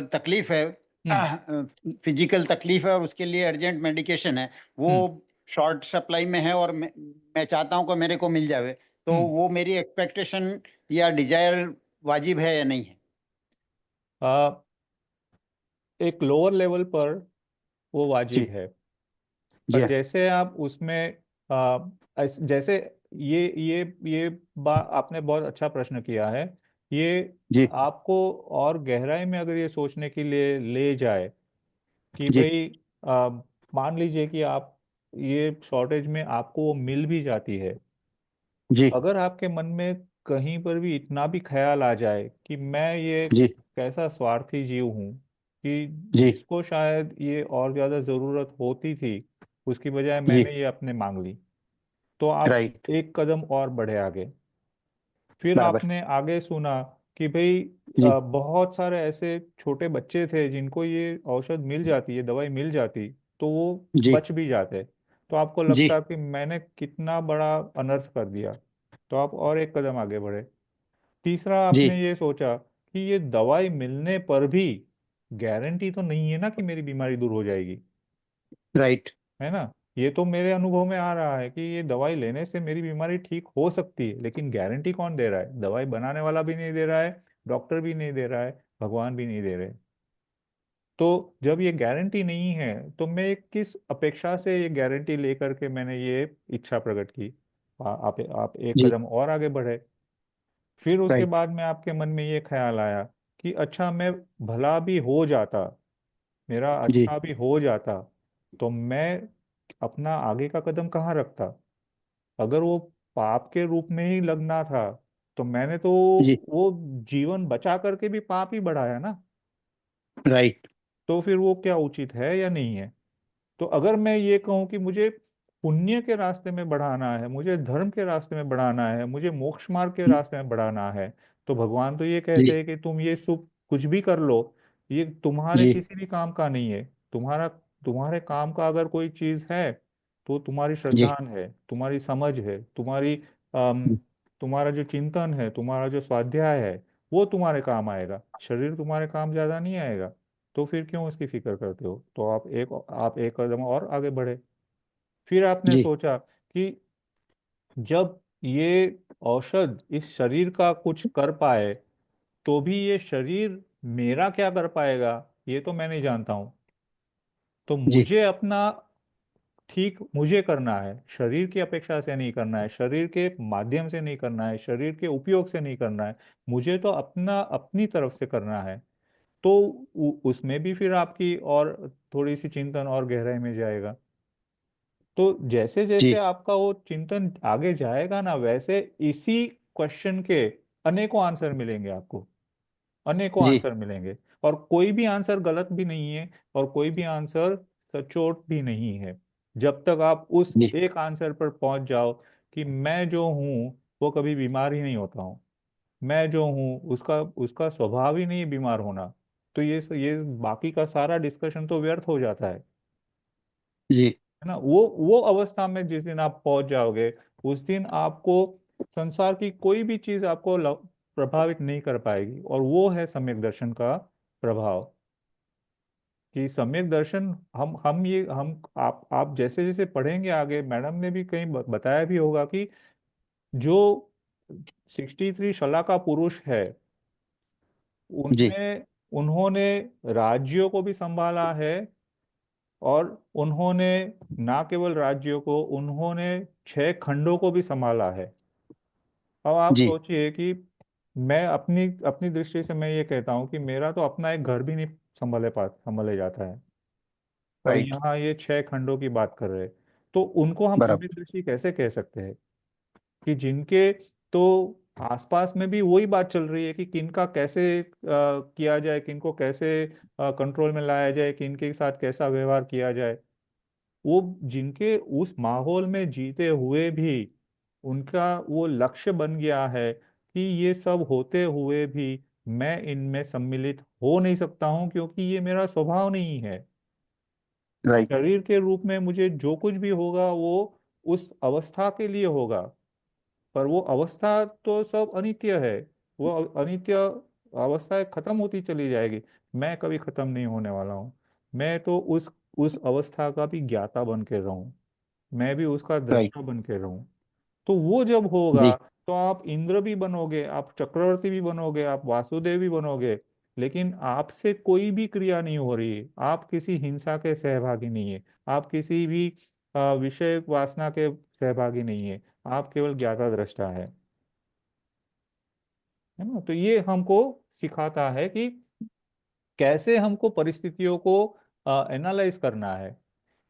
तकलीफ है, हम्म फिजिकल तकलीफ है और उसके लिए अर्जेंट मेडिकेशन है, वो हम्म शॉर्ट सप्लाई में है और मैं चाहता हूँ कि मेरे को मिल जावे, तो हम्म वो मेरी एक्सपेक्टेशन या डिजायर वाजिब है या नहीं है? आ, एक लोअर लेवल पर वो जी वाजिब है। जी पर हाँ, जैसे आप उसमें जैसे ये आपने बहुत अच्छा प्रश्न किया है। ये जी आपको और गहराई में अगर ये सोचने के लिए ले जाए कि जी भाई, आ, मान लीजिए कि आप ये शॉर्टेज में आपको वो मिल भी जाती है। जी अगर आपके मन में कहीं पर भी इतना भी ख्याल आ जाए कि मैं ये जी कैसा स्वार्थी जीव हूँ कि जी जिसको शायद ये और ज्यादा जरूरत होती थी, उसकी बजाय जी मैंने ये अपने मांग ली। तो आप राइट एक कदम और बढ़े आगे। फिर बराबर आपने आगे सुना कि भाई जी बहुत सारे ऐसे छोटे बच्चे थे जिनको ये औषध मिल जाती, ये दवाई मिल जाती, तो वो जी बच भी जाते। तो आपको जी लगता कि मैंने कितना बड़ा अनर्थ कर दिया, तो आप और एक कदम आगे बढ़े। तीसरा, जी आपने ये सोचा कि ये दवाई मिलने पर भी गारंटी तो नहीं है ना कि मेरी बीमारी दूर हो जाएगी, राइट है ना। ये तो मेरे अनुभव में आ रहा है कि ये दवाई लेने से मेरी बीमारी ठीक हो सकती है, लेकिन गारंटी कौन दे रहा है? दवाई बनाने वाला भी नहीं दे रहा है, डॉक्टर भी नहीं दे रहा है, भगवान भी नहीं दे रहे। तो जब ये गारंटी नहीं है, तो मैं किस अपेक्षा से ये गारंटी लेकर के मैंने ये इच्छा प्रकट की? आप एक जी कदम और आगे बढ़े। फिर उसके राइट बाद में आपके मन में ये ख्याल आया कि अच्छा, मैं भला भी हो जाता, मेरा जी अच्छा भी हो जाता, तो मैं अपना आगे का कदम कहाँ रखता? अगर वो पाप के रूप में ही लगना था, तो मैंने तो जी वो जीवन बचा करके भी पाप ही बढ़ाया ना। राइट तो फिर वो क्या उचित है या नहीं है? तो अगर मैं ये कहूँ कि मुझे पुण्य के रास्ते में बढ़ाना है, मुझे धर्म के रास्ते में बढ़ाना है, मुझे मोक्ष मार्ग के रास्ते में बढ़ाना है, तो भगवान तो ये कहते जी हैं कि तुम ये सब कुछ भी कर लो, ये तुम्हारे जी किसी भी काम का नहीं है। तुम्हारा तुम्हारे काम का अगर कोई चीज है, तो तुम्हारी जी श्रद्धा है, तुम्हारी समझ है, तुम्हारा जो चिंतन है, तुम्हारा जो स्वाध्याय है, वो तुम्हारे काम आएगा। शरीर तुम्हारे काम ज्यादा नहीं आएगा। तो फिर क्यों इसकी फिक्र करते हो? तो आप एक कदम और आगे बढ़े। फिर आपने जी सोचा कि जब ये औषध इस शरीर का कुछ कर पाए, तो भी ये शरीर मेरा क्या कर पाएगा, ये तो मैं नहीं जानता हूं। तो जी मुझे अपना ठीक मुझे करना है, शरीर की अपेक्षा से नहीं करना है, शरीर के माध्यम से नहीं करना है, शरीर के उपयोग से नहीं करना है। मुझे तो अपना अपनी तरफ से करना है। तो उसमें भी फिर आपकी और थोड़ी सी चिंतन और गहराई में जाएगा। तो जैसे जैसे जी आपका वो चिंतन आगे जाएगा ना, वैसे इसी क्वेश्चन के अनेकों आंसर मिलेंगे आपको, अनेकों जी आंसर मिलेंगे। और कोई भी आंसर गलत भी नहीं है, और कोई भी आंसर सचोट भी नहीं है, जब तक आप उस जी एक आंसर पर पहुंच जाओ कि मैं जो हूँ वो कभी बीमार ही नहीं होता हूँ। मैं जो हूँ उसका उसका स्वभाव ही नहीं है बीमार होना। तो ये बाकी का सारा डिस्कशन तो व्यर्थ हो जाता जी है ना। वो अवस्था में जिस दिन आप पहुंच जाओगे, उस दिन आपको संसार की कोई भी चीज आपको प्रभावित नहीं कर पाएगी। और वो है सम्यक दर्शन का प्रभाव। कि सम्यक दर्शन, हम आप जैसे जैसे पढ़ेंगे आगे, मैडम ने भी कहीं बताया भी होगा कि जो 63 शलाका पुरुष है, जी उनमें उन्होंने राज्यों को भी संभाला है, और उन्होंने ना केवल राज्यों को, उन्होंने 6 खंडों को भी संभाला है। अब आप जी सोचिए कि मैं अपनी अपनी दृष्टि से मैं ये कहता हूँ कि मेरा तो अपना एक घर भी नहीं संभाले जाता है, और राइट यहाँ ये 6 खंडों की बात कर रहे हैं। तो उनको हम बराबर समृद्धि कैसे कह सकते हैं? कि जिनके तो आसपास में भी वही बात चल रही है कि किनका कैसे किया जाए, किनको कैसे कंट्रोल में लाया जाए, किनके साथ कैसा व्यवहार किया जाए। वो जिनके उस माहौल में जीते हुए भी उनका वो लक्ष्य बन गया है कि ये सब होते हुए भी मैं इनमें सम्मिलित हो नहीं सकता हूँ, क्योंकि ये मेरा स्वभाव नहीं है। राइट शरीर के रूप में मुझे जो कुछ भी होगा वो उस अवस्था के लिए होगा, पर वो अवस्था तो सब अनित्य है। वो अनित्य अवस्थाएं खत्म होती चली जाएगी। मैं कभी खत्म नहीं होने वाला हूँ। मैं तो उस अवस्था का भी ज्ञाता बन के रहूं, मैं भी उसका राइट दृष्टा बन के रहूं। तो वो जब होगा, जी तो आप इंद्र भी बनोगे, आप चक्रवर्ती भी बनोगे, आप वासुदेव भी बनोगे। लेकिन आपसे कोई भी क्रिया नहीं हो रही है, आप किसी हिंसा के सहभागी नहीं है, आप किसी भी विषय वासना के सहभागी नहीं है। आप केवल ज्ञाता दृष्टा है ना। तो ये हमको सिखाता है कि कैसे हमको परिस्थितियों को एनालाइज करना है,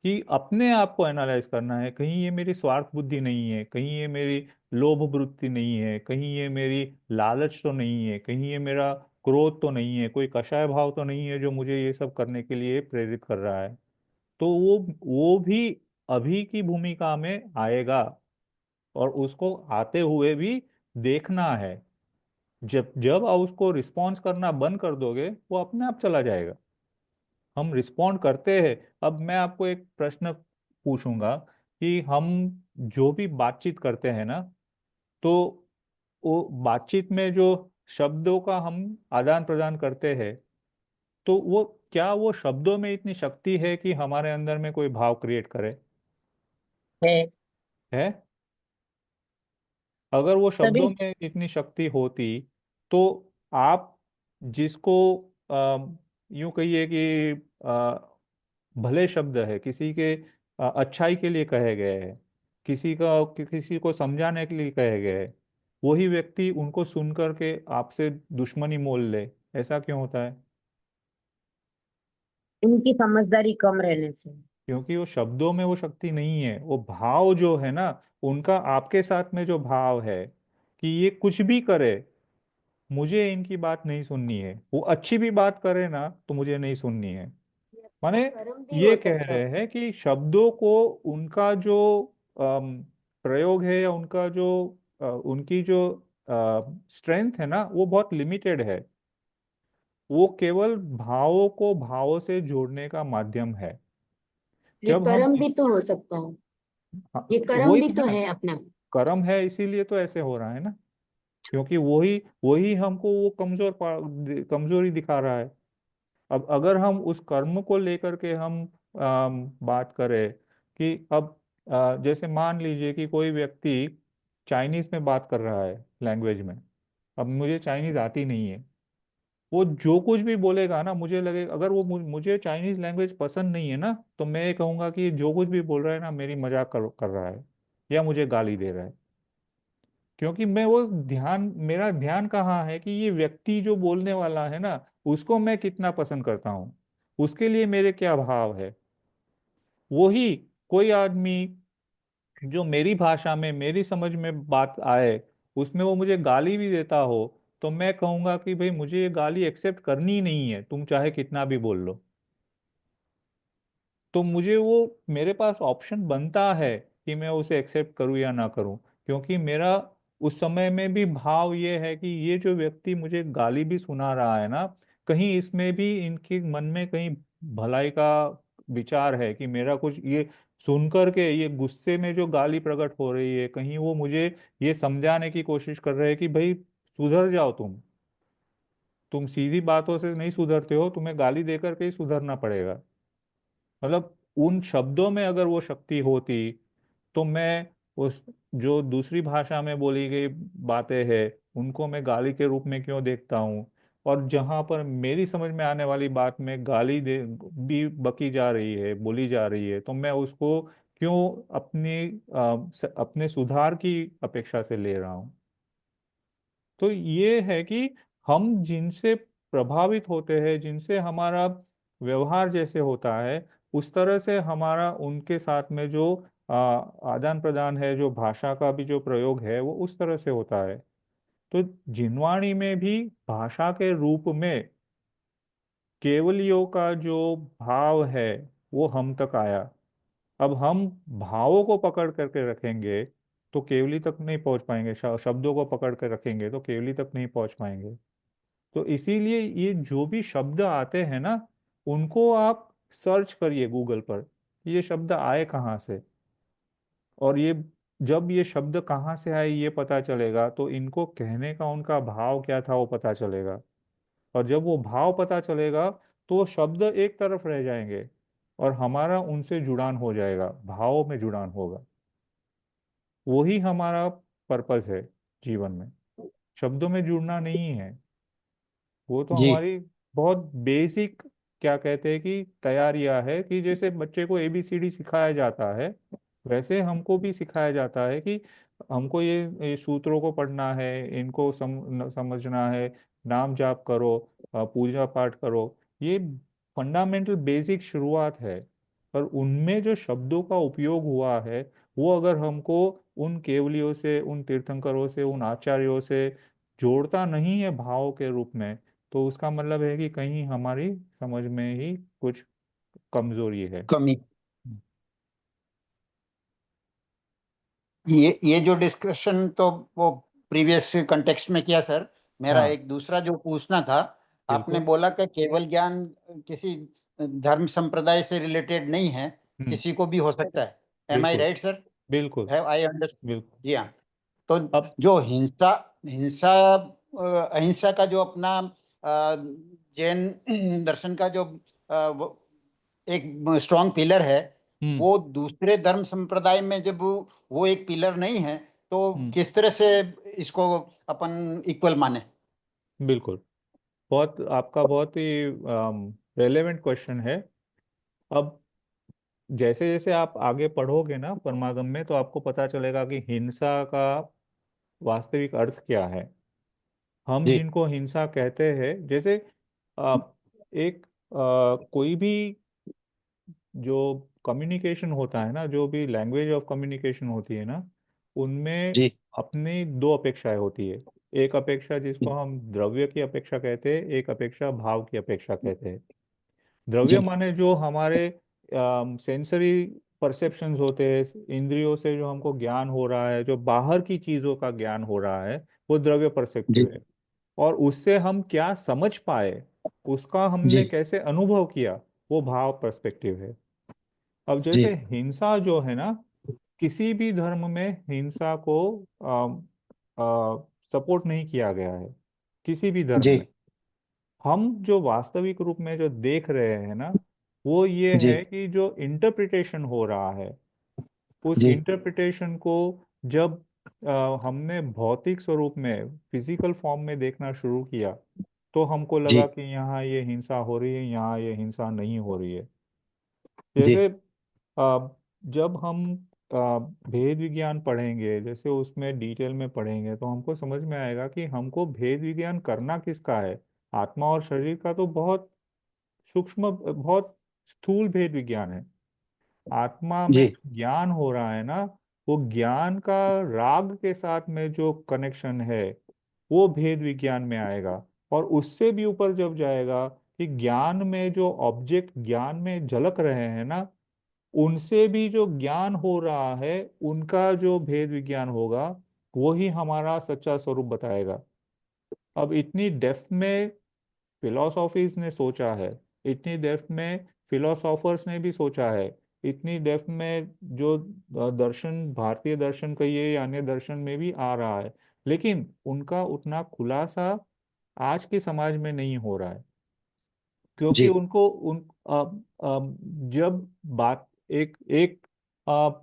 कि अपने आप को एनालाइज करना है। कहीं ये मेरी स्वार्थ बुद्धि नहीं है, कहीं ये मेरी लोभ वृत्ति नहीं है, कहीं ये मेरी लालच तो नहीं है, कहीं ये मेरा क्रोध तो नहीं है, कोई कषाय भाव तो नहीं है जो मुझे ये सब करने के लिए प्रेरित कर रहा है। तो वो भी अभी की भूमिका में आएगा, और उसको आते हुए भी देखना है। जब जब आप उसको रिस्पॉन्स करना बंद कर दोगे, वो अपने आप चला जाएगा। हम रिस्पॉन्ड करते हैं। अब मैं आपको एक प्रश्न पूछूंगा कि हम जो भी बातचीत करते हैं ना, तो वो बातचीत में जो शब्दों का हम आदान प्रदान करते हैं, तो वो क्या वो शब्दों में इतनी शक्ति है कि हमारे अंदर में कोई भाव क्रिएट करे? है है? अगर वो तभी शब्दों में इतनी शक्ति होती, तो आप जिसको यूं कहिए कि भले शब्द है, किसी के अच्छाई के लिए कहे गए हैं, किसी को समझाने के लिए कहे गए हैं, वही व्यक्ति उनको सुन करके आपसे दुश्मनी मोल ले, ऐसा क्यों होता है? इनकी समझदारी कम रहने से। क्योंकि वो शब्दों में वो शक्ति नहीं है, वो भाव जो है ना, उनका आपके साथ में जो भाव है कि ये कुछ भी करे, मुझे इनकी बात नहीं सुननी है। वो अच्छी भी बात करे ना, तो मुझे नहीं सुननी है। वो माने कर्म भी ये हो कह सकता है। रहे हैं कि शब्दों को, उनका जो प्रयोग है, या उनका जो उनकी जो स्ट्रेंथ है ना, वो बहुत लिमिटेड है। वो केवल भावों को भावों से जोड़ने का माध्यम है। ये जब हम कर्म भी तो हो सकता है, हाँ, ये कर्म वही भी है तो ना, है अपना। कर्म है, इसीलिए तो ऐसे हो रहा है ना। क्योंकि वही वही हमको वो कमजोरी दिखा रहा है। अब अगर हम उस कर्म को लेकर के हम बात करें कि अब जैसे मान लीजिए कि कोई व्यक्ति चाइनीज में बात कर रहा है, लैंग्वेज में। अब मुझे चाइनीज आती नहीं है, वो जो कुछ भी बोलेगा ना, मुझे लगे अगर वो मुझे चाइनीज लैंग्वेज पसंद नहीं है ना, तो मैं ये कहूंगा कि ये जो कुछ भी बोल रहा है ना, मेरी मजाक कर रहा है, या मुझे गाली दे रहा है। क्योंकि मैं वो मेरा ध्यान कहाँ है कि ये व्यक्ति जो बोलने वाला है ना, उसको मैं कितना पसंद करता हूँ, उसके लिए मेरे क्या भाव है। वही कोई आदमी जो मेरी भाषा में, मेरी समझ में बात आए, उसमें वो मुझे गाली भी देता हो, तो मैं कहूंगा कि भाई मुझे ये गाली एक्सेप्ट करनी ही नहीं है, तुम चाहे कितना भी बोल लो। तो मुझे वो, मेरे पास ऑप्शन बनता है कि मैं उसे एक्सेप्ट करूं या ना करूं। क्योंकि मेरा उस समय में भी भाव ये है कि ये जो व्यक्ति मुझे गाली भी सुना रहा है ना, कहीं इसमें भी इनके मन में कहीं भलाई का विचार है, कि मेरा कुछ ये सुन करके ये गुस्से में जो गाली प्रकट हो रही है, कहीं वो मुझे ये समझाने की कोशिश कर रहे हैं कि भाई सुधर जाओ, तुम सीधी बातों से नहीं सुधरते हो, तुम्हें गाली देकर के ही सुधरना पड़ेगा। मतलब उन शब्दों में अगर वो शक्ति होती, तो मैं उस जो दूसरी भाषा में बोली गई बातें हैं, उनको मैं गाली के रूप में क्यों देखता हूँ? और जहां पर मेरी समझ में आने वाली बात में गाली दे भी बकी जा रही है, बोली जा रही है, तो मैं उसको क्यों अपने सुधार की अपेक्षा से ले रहा हूँ? तो ये है कि हम जिनसे प्रभावित होते हैं, जिनसे हमारा व्यवहार जैसे होता है, उस तरह से हमारा उनके साथ में जो आदान प्रदान है, जो भाषा का भी जो प्रयोग है, वो उस तरह से होता है। तो जिनवाणी में भी भाषा के रूप में केवलियों का जो भाव है, वो हम तक आया। अब हम भावों को पकड़ करके रखेंगे तो केवली तक नहीं पहुंच पाएंगे, शब्दों को पकड़ कर रखेंगे तो केवली तक नहीं पहुंच पाएंगे। तो इसीलिए ये जो भी शब्द आते हैं ना, उनको आप सर्च करिए गूगल पर कि ये शब्द आए कहाँ से। और ये जब ये शब्द कहाँ से आए ये पता चलेगा, तो इनको कहने का उनका भाव क्या था वो पता चलेगा। और जब वो भाव पता चलेगा, तो वो शब्द एक तरफ रह जाएंगे, और हमारा उनसे जुड़ान हो जाएगा, भावों में जुड़ान होगा। वही हमारा पर्पस है जीवन में, शब्दों में जुड़ना नहीं है। वो तो जी। हमारी बहुत बेसिक, क्या कहते हैं कि तैयारियां है, कि जैसे बच्चे को ABCD सिखाया जाता है, वैसे हमको भी सिखाया जाता है कि हमको ये सूत्रों को पढ़ना है, इनको समझना है, नाम जाप करो, पूजा पाठ करो। ये फंडामेंटल बेसिक शुरुआत है। पर उनमें जो शब्दों का उपयोग हुआ है, वो अगर हमको उन केवलियों से, उन तीर्थंकरों से, उन आचार्यों से जोड़ता नहीं है भाव के रूप में, तो उसका मतलब है कि कहीं हमारी समझ में ही कुछ कमजोरी है। कमी। ये जो डिस्कशन तो वो प्रीवियस कंटेक्स्ट में किया सर। मेरा हाँ एक दूसरा जो पूछना था, आपने बिल्कुल। बोला कि केवल ज्ञान किसी धर्म संप्रदाय से रिलेटेड नहीं है, किसी को भी हो सकता है। एम आई बिल्कुल राइट सर? बिल्कुल हैव आई अंडरस्टूड? बिल्कुल। जी हाँ। तो अब जो हिंसा हिंसा अहिंसा का जो अपना जैन दर्शन का जो एक स्ट्रॉन्ग पिलर है, वो दूसरे धर्म संप्रदाय में जब वो एक पिलर नहीं है, तो किस तरह से इसको अपन इक्वल माने? बिल्कुल, आपका बहुत ही रेलेवेंट क्वेश्चन है। अब जैसे जैसे आप आगे पढ़ोगे ना परमागम में, तो आपको पता चलेगा कि हिंसा का वास्तविक अर्थ क्या है। हम जी जिनको हिंसा कहते हैं, जैसे कोई भी जो कम्युनिकेशन होता है ना, जो भी लैंग्वेज ऑफ कम्युनिकेशन होती है ना, उनमें जी अपनी दो अपेक्षाएं होती है। एक अपेक्षा जिसको हम द्रव्य की अपेक्षा कहते हैं, एक अपेक्षा भाव की अपेक्षा कहते हैं। द्रव्य जी माने जो हमारे सेंसरी परसेप्शंस होते हैं, इंद्रियों से जो हमको ज्ञान हो रहा है, जो बाहर की चीजों का ज्ञान हो रहा है, वो द्रव्य जी परसेप्टिव है। और उससे हम क्या समझ पाए, उसका हमने जी कैसे अनुभव किया, वो भाव पर्सपेक्टिव है। अब जी जैसे हिंसा जो है ना, किसी भी धर्म में हिंसा को सपोर्ट नहीं किया गया है, किसी भी धर्म जी में। हम जो वास्तविक रूप में जो देख रहे हैं ना, वो ये जी है कि जो इंटरप्रिटेशन हो रहा है, उस जी इंटरप्रिटेशन को जब हमने भौतिक स्वरूप में, फिजिकल फॉर्म में देखना शुरू किया, तो हमको जी लगा कि यहाँ ये हिंसा हो रही है, यहाँ ये हिंसा नहीं हो रही है। जी जैसे अ, जब हम भेद विज्ञान पढ़ेंगे, जैसे उसमें डिटेल में पढ़ेंगे, तो हमको समझ में आएगा कि हमको भेद विज्ञान करना किसका है। आत्मा और शरीर का तो बहुत सूक्ष्म, बहुत स्थूल भेद विज्ञान है। आत्मा में जी जो ज्ञान हो रहा है ना, वो ज्ञान का राग के साथ में जो कनेक्शन है, वो भेद विज्ञान में आएगा। और उससे भी ऊपर जब जाएगा कि ज्ञान में जो ऑब्जेक्ट ज्ञान में झलक रहे हैं ना, उनसे भी जो ज्ञान हो रहा है, उनका जो भेद विज्ञान होगा, वो ही हमारा सच्चा स्वरूप बताएगा। अब इतनी डेप्थ में फिलोसॉफीज ने सोचा है, इतनी डेप्थ में फिलोसॉफर्स ने भी सोचा है, इतनी डेप्थ में जो दर्शन, भारतीय दर्शन कहिए या अन्य दर्शन में भी आ रहा है, लेकिन उनका उतना खुलासा आज के समाज में नहीं हो रहा है। क्योंकि जी उनको जब बात एक एक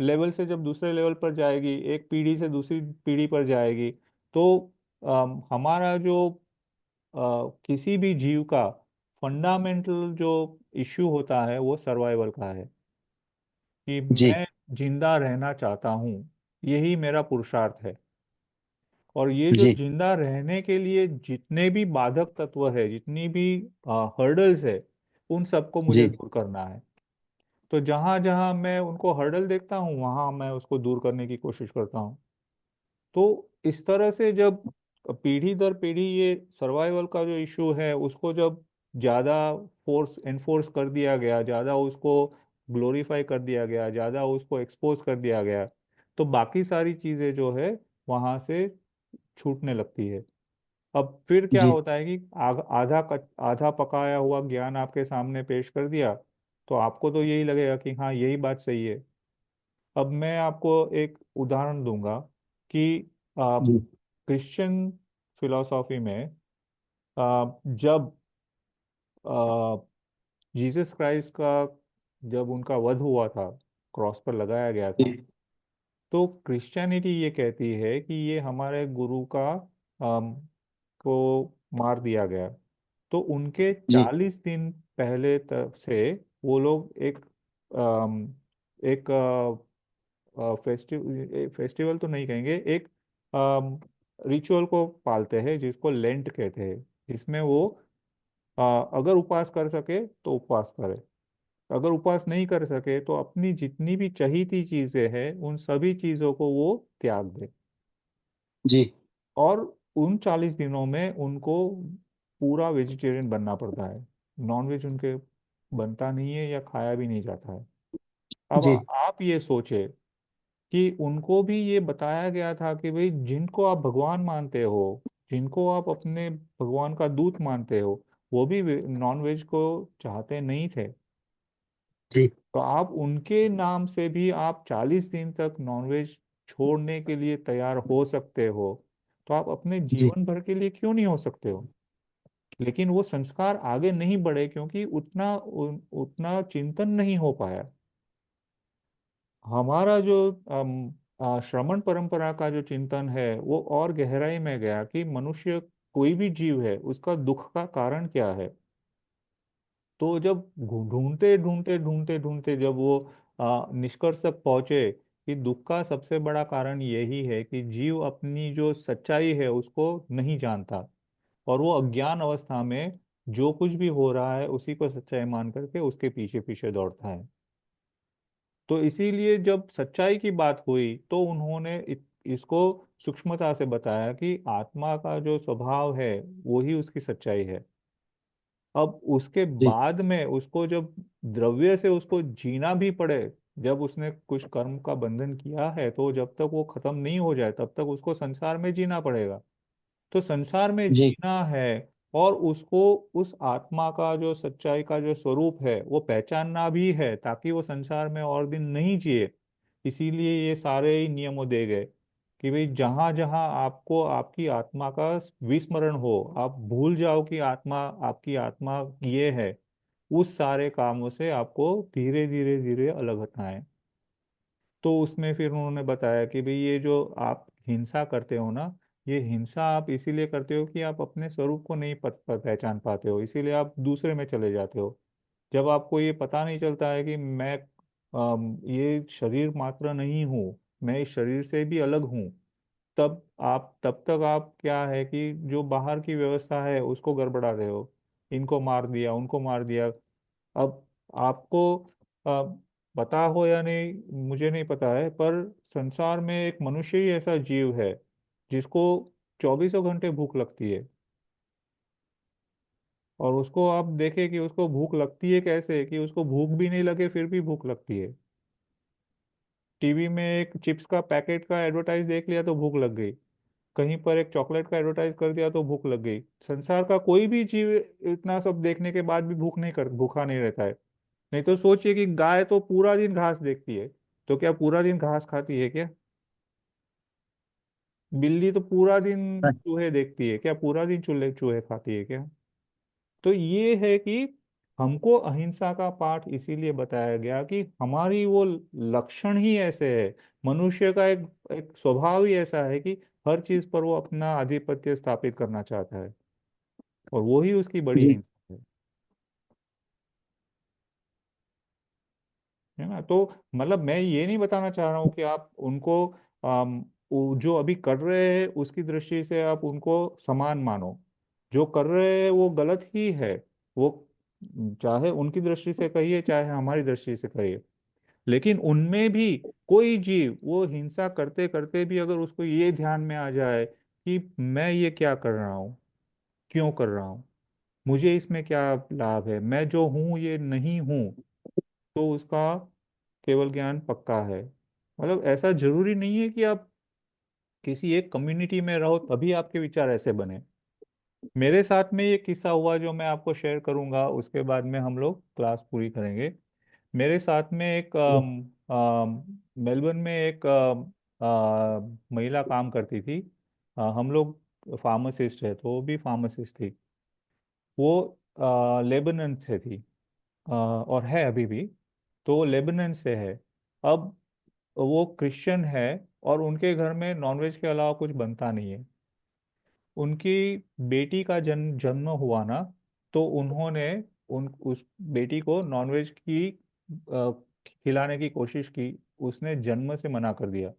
लेवल से जब दूसरे लेवल पर जाएगी, एक पीढ़ी से दूसरी पीढ़ी पर जाएगी, तो हमारा जो किसी भी जीव का फंडामेंटल जो इश्यू होता है, वो सर्वाइवल का है, कि जी मैं जिंदा रहना चाहता हूँ, यही मेरा पुरुषार्थ है। और ये जो जी जिंदा रहने के लिए जितने भी बाधक तत्व है, जितनी भी हर्डल्स है, उन सबको मुझे जी दूर करना है। तो जहां जहां मैं उनको हर्डल देखता हूँ, वहां मैं उसको दूर करने की कोशिश करता हूँ। तो इस तरह से जब पीढ़ी दर पीढ़ी ये सर्वाइवल का जो इशू है, उसको जब ज़्यादा फोर्स एनफोर्स कर दिया गया, ज़्यादा उसको ग्लोरीफाई कर दिया गया, ज़्यादा उसको एक्सपोज कर दिया गया, तो बाकी सारी चीज़ें जो है वहाँ से छूटने लगती है। अब फिर क्या जी होता है कि आधा पकाया हुआ ज्ञान आपके सामने पेश कर दिया, तो आपको तो यही लगेगा कि हाँ, यही बात सही है। अब मैं आपको एक उदाहरण दूंगा कि जी क्रिश्चियन फिलॉसफी में जब जीसस क्राइस्ट का, जब उनका वध हुआ था, क्रॉस पर लगाया गया था, जी तो क्रिश्चियनिटी ये कहती है कि ये हमारे गुरु का को मार दिया गया। तो उनके जी 40 दिन पहले तक से वो लोग एक फेस्टिवल तो नहीं कहेंगे, एक रिचुअल को पालते हैं, जिसको लेंट कहते हैं, जिसमें वो अगर उपवास कर सके तो उपवास करे, अगर उपवास नहीं कर सके तो अपनी जितनी भी चहीती चीजें हैं, उन सभी चीजों को वो त्याग दे। जी और उन 40 दिनों में उनको पूरा वेजिटेरियन बनना पड़ता है, नॉनवेज उनके बनता नहीं है या खाया भी नहीं जाता है। अब जी आप ये सोचे कि उनको भी ये बताया गया था कि भाई जिनको आप भगवान मानते हो, जिनको आप अपने भगवान का दूत मानते हो, वो भी नॉनवेज को चाहते नहीं थे। जी तो आप उनके नाम से भी आप 40 दिन तक नॉनवेज छोड़ने के लिए तैयार हो सकते हो, तो आप अपने जी जीवन भर के लिए क्यों नहीं हो सकते हो? लेकिन वो संस्कार आगे नहीं बढ़े क्योंकि उतना चिंतन नहीं हो पाया। हमारा जो श्रमण परंपरा का जो चिंतन है वो और गहराई में गया कि मनुष्य, कोई भी जीव है, उसका दुख का कारण क्या है। तो जब ढूंढते ढूंढते ढूंढते ढूंढते जब वो निष्कर्ष तक पहुंचे कि दुख का सबसे बड़ा कारण यही है कि जीव अपनी जो सच्चाई है उसको नहीं जानता, और वो अज्ञान अवस्था में जो कुछ भी हो रहा है उसी को सच्चाई मान करके उसके पीछे पीछे दौड़ता है। तो इसीलिए जब सच्चाई की बात हुई तो उन्होंने इसको सूक्ष्मता से बताया कि आत्मा का जो स्वभाव है वही उसकी सच्चाई है। अब उसके जी बाद में उसको जब द्रव्य से उसको जीना भी पड़े, जब उसने कुछ कर्म का बंधन किया है तो जब तक वो खत्म नहीं हो जाए तब तक उसको संसार में जीना पड़ेगा। तो संसार में जी जीना है और उसको उस आत्मा का जो सच्चाई का जो स्वरूप है वो पहचानना भी है, ताकि वो संसार में और दिन नहीं जिए। इसीलिए ये सारे ही नियमों दे गए कि भाई जहां जहां आपको आपकी आत्मा का विस्मरण हो, आप भूल जाओ कि आत्मा, आपकी आत्मा ये है, उस सारे कामों से आपको धीरे धीरे धीरे अलग हटना है। तो उसमें फिर उन्होंने बताया कि भाई ये जो आप हिंसा करते हो ना, ये हिंसा आप इसीलिए करते हो कि आप अपने स्वरूप को नहीं पहचान पाते हो, इसीलिए आप दूसरे में चले जाते हो। जब आपको ये पता नहीं चलता है कि मैं ये शरीर मात्र नहीं हूँ, मैं इस शरीर से भी अलग हूँ, तब तक आप क्या है कि जो बाहर की व्यवस्था है उसको गड़बड़ा रहे हो। इनको मार दिया, उनको मार दिया। अब आपको अ, पता हो या नहीं मुझे नहीं पता है, पर संसार में एक मनुष्य ही ऐसा जीव है जिसको 24 घंटे भूख लगती है। और उसको आप देखें कि उसको भूख लगती है कैसे, कि उसको भूख भी नहीं लगे फिर भी भूख लगती है। टीवी में एक चिप्स का पैकेट का एडवर्टाइज देख लिया तो भूख लग गई, कहीं पर एक चॉकलेट का एडवर्टाइज कर दिया तो भूख लग गई। संसार का कोई भी जीव इतना सब देखने के बाद भी भूखा नहीं रहता है। नहीं तो सोचिए कि गाय तो पूरा दिन घास देखती है, तो क्या पूरा दिन घास खाती है क्या? बिल्ली तो पूरा दिन चूहे देखती है, क्या पूरा दिन चूहे चूहे खाती है क्या? तो ये है कि हमको अहिंसा का पाठ इसीलिए बताया गया कि हमारी वो लक्षण ही ऐसे है, मनुष्य का एक एक स्वभाव ही ऐसा है कि हर चीज पर वो अपना आधिपत्य स्थापित करना चाहता है, और वो ही उसकी बड़ी जी हिंसा है ना। तो मतलब मैं ये नहीं बताना चाह रहा हूँ कि आप उनको वो जो अभी कर रहे हैं उसकी दृष्टि से आप उनको समान मानो। जो कर रहे हैं वो गलत ही है, वो चाहे उनकी दृष्टि से कहिए चाहे हमारी दृष्टि से कहिए। लेकिन उनमें भी कोई जीव वो हिंसा करते करते भी अगर उसको ये ध्यान में आ जाए कि मैं ये क्या कर रहा हूँ, क्यों कर रहा हूँ, मुझे इसमें क्या लाभ है, मैं जो हूँ ये नहीं हूँ, तो उसका केवल ज्ञान पक्का है। मतलब ऐसा जरूरी नहीं है कि आप किसी एक कम्युनिटी में रहो तभी आपके विचार ऐसे बने। मेरे साथ में ये किस्सा हुआ जो मैं आपको शेयर करूंगा, उसके बाद में हम लोग क्लास पूरी करेंगे। मेरे साथ में एक मेलबर्न में एक महिला काम करती थी। हम लोग फार्मासिस्ट है तो वो भी फार्मासिस्ट थी। वो लेबनान से थी, और है अभी भी। तो वो लेबनान से है। अब वो क्रिश्चियन है और उनके घर में नॉनवेज के अलावा कुछ बनता नहीं है। उनकी बेटी का जन्म जन्म हुआ ना, तो उन्होंने उन उस बेटी को नॉनवेज की खिलाने की कोशिश की, उसने जन्म से मना कर दिया।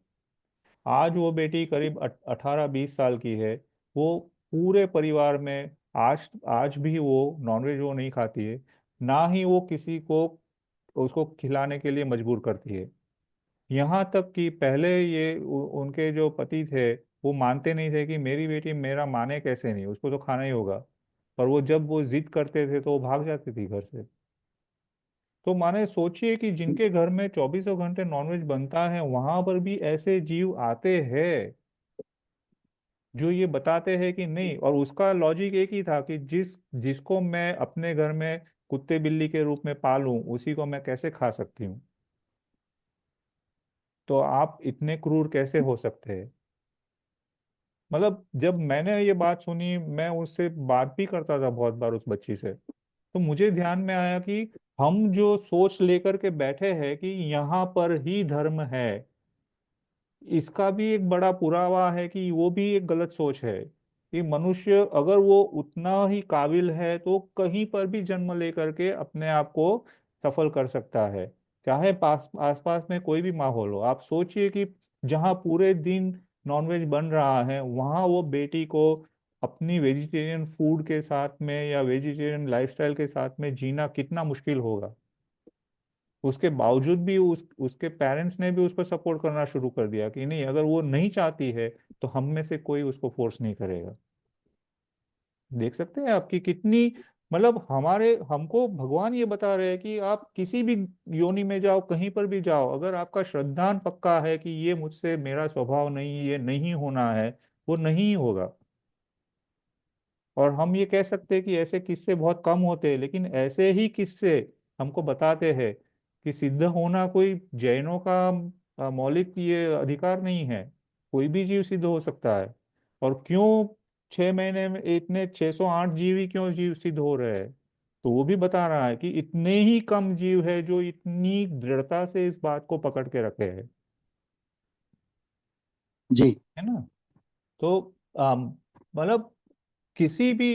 आज वो बेटी करीब 18-20 साल की है। वो पूरे परिवार में आज आज भी वो नॉनवेज वो नहीं खाती है, ना ही वो किसी को उसको खिलाने के लिए मजबूर करती है। यहाँ तक कि पहले ये उनके जो पति थे वो मानते नहीं थे कि मेरी बेटी मेरा माने कैसे नहीं, उसको तो खाना ही होगा। और वो जब वो जिद करते थे तो वो भाग जाती थी घर से। तो माने सोचिए कि जिनके घर में 24 घंटे नॉनवेज बनता है वहां पर भी ऐसे जीव आते हैं जो ये बताते हैं कि नहीं। और उसका लॉजिक एक ही था कि जिसको मैं अपने घर में कुत्ते बिल्ली के रूप में पालूं उसी को मैं कैसे खा सकती हूँ। तो आप इतने क्रूर कैसे हो सकते हैं। मतलब जब मैंने ये बात सुनी, मैं उससे बात भी करता था बहुत बार उस बच्ची से, तो मुझे ध्यान में आया कि हम जो सोच लेकर के बैठे हैं कि यहाँ पर ही धर्म है, इसका भी एक बड़ा पुरावा है कि वो भी एक गलत सोच है। कि मनुष्य अगर वो उतना ही काबिल है तो कहीं पर भी जन्म लेकर के अपने आप को सफल कर सकता है, चाहे पास आसपास में कोई भी माहौल हो। आप सोचिए कि जहाँ पूरे दिन नॉनवेज बन रहा है वहाँ वो बेटी को अपनी वेजिटेरियन फूड के साथ में या वेजिटेरियन लाइफस्टाइल के साथ में जीना कितना मुश्किल होगा। उसके बावजूद भी उसके पेरेंट्स ने भी उसको सपोर्ट करना शुरू कर दिया कि नहीं, अगर वो नहीं चाहती है तो हम में से कोई उसको फोर्स नहीं करेगा। देख सकते हैं आपकी कितनी, मतलब हमारे हमको भगवान ये बता रहे हैं कि आप किसी भी योनि में जाओ, कहीं पर भी जाओ, अगर आपका श्रद्धान पक्का है कि ये मुझसे मेरा स्वभाव नहीं, ये नहीं होना है, वो नहीं होगा। और हम ये कह सकते हैं कि ऐसे किस्से बहुत कम होते हैं, लेकिन ऐसे ही किस्से हमको बताते हैं कि सिद्ध होना कोई जैनों का मौलिक ये अधिकार नहीं है। कोई भी जीव सिद्ध हो सकता है। और क्यों 6 महीने में इतने 608 जीव ही क्यों जीव सिद्ध हो रहे हैं, तो वो भी बता रहा है कि इतने ही कम जीव है जो इतनी दृढ़ता से इस बात को पकड़ के रखे हैं। जी है ना। तो मतलब किसी भी,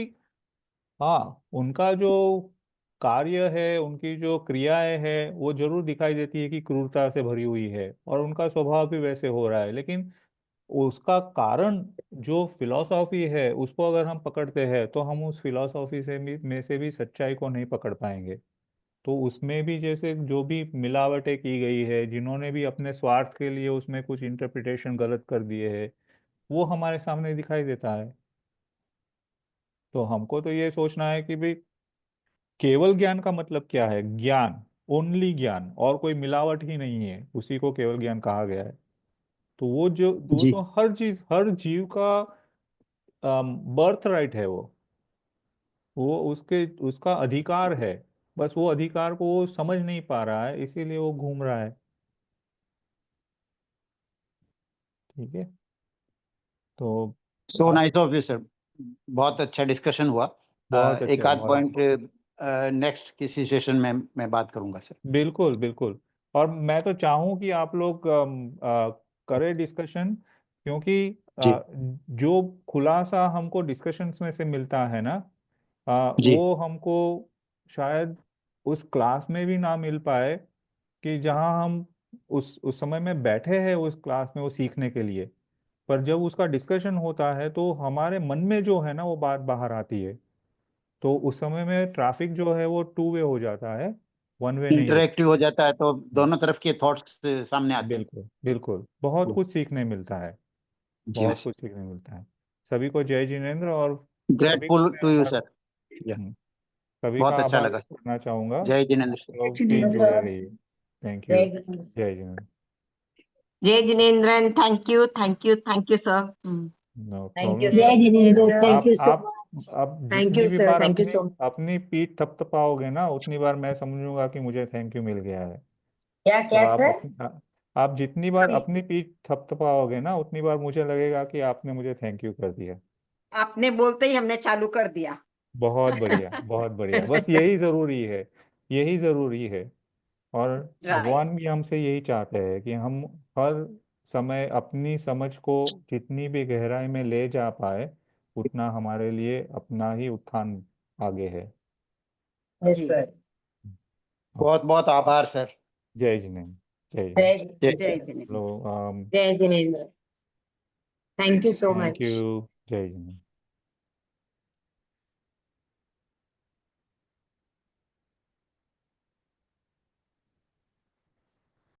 हाँ, उनका जो कार्य है, उनकी जो क्रियाएं हैं वो जरूर दिखाई देती है कि क्रूरता से भरी हुई है और उनका स्वभाव भी वैसे हो रहा है। लेकिन उसका कारण जो फिलॉसॉफी है उसको अगर हम पकड़ते हैं तो हम उस फिलॉसॉफी से भी में से भी सच्चाई को नहीं पकड़ पाएंगे। तो उसमें भी जैसे जो भी मिलावटें की गई है, जिन्होंने भी अपने स्वार्थ के लिए उसमें कुछ इंटरप्रिटेशन गलत कर दिए हैं, वो हमारे सामने दिखाई देता है। तो हमको तो ये सोचना है कि भाई केवल ज्ञान का मतलब क्या है। ज्ञान, ओनली ज्ञान, और कोई मिलावट ही नहीं है, उसी को केवल ज्ञान कहा गया है। तो वो जी तो हर चीज, हर जीव का बर्थ राइट है। वो उसके उसका अधिकार है। बस वो अधिकार को वो समझ नहीं पा रहा है, इसीलिए वो घूम रहा है। ठीक है। तो सो आप, नाइस ऑफ यू सर, बहुत अच्छा डिस्कशन हुआ। बहुत एक अच्छा, आध बहुत पॉइंट नेक्स्ट किसी सेशन में मैं बात करूंगा सर। बिल्कुल बिल्कुल। और मैं तो चाहूँ कि आप लोग करें डिस्कशन, क्योंकि जी जो खुलासा हमको डिस्कशंस में से मिलता है ना, जी वो हमको शायद उस क्लास में भी ना मिल पाए, कि जहाँ हम उस समय में बैठे हैं उस क्लास में वो सीखने के लिए। पर जब उसका डिस्कशन होता है तो हमारे मन में जो है ना वो बात बाहर आती है। तो उस समय में ट्रैफिक जो है वो 2 वे हो जाता है, 1 वे नहीं होता। इंटरेक्टिव हो जाता है तो दोनों तरफ के थॉट्स सामने आते हैं। बिल्कुल बिल्कुल, बहुत जी कुछ सीखने मिलता है। जी हाँ बहुत कुछ सीखने मिलता है। सभी को जय जिनेन्द्र। और सभी को ग्रेटफुल मैं टू यू आभार, सर। सभी का बहुत अच्छा आभार लगा व्यक्त करना चाहूंगा। जय जिनेन्द्र सर। तो प्लीज जिनेंद्र जुड़े सर। रहिए। Thank you. जय जिनेन्द्र। जय जिनेन्द्र। जय जिनेन्द्रन, thank you, thank you, thank you sir. No thank you problem. Jai sir. Jinendra, thank you so आप मच। आप थैंक यू जितनी भी सर, बार थैंक यू अपनी सो मच। अपनी पीठ थपथपाओगे ना, उतनी बार मैं समझूंगा कि मुझे थैंक यू मिल गया है। क्या तो क्या सर? आप जितनी बार अपनी पीठ थपथपाओगे ना, उतनी बार मुझे लगेगा कि आपने मुझे थैंक यू कर दिया। आपने बोलते ही हमने चालू कर दिया। बहुत बढ़िया, बहुत बढ़िया। बस यही जरूरी है, यही जरूरी है। और राइट। भगवान भी हमसे यही चाहते हैं कि हम हर समय अपनी समझ को जितनी भी गहराई में ले जा पाए, उतना हमारे लिए अपना ही उत्थान आगे है। यस जी। सर। बहुत बहुत आभार सर। जय जिनेन्द्र। जय जय जिनेन्द्र। जय जय जिनेन्द्र। जिनेन्द्र। लो जय Jinendra, thank you so thank much. You. Jai Jinendra.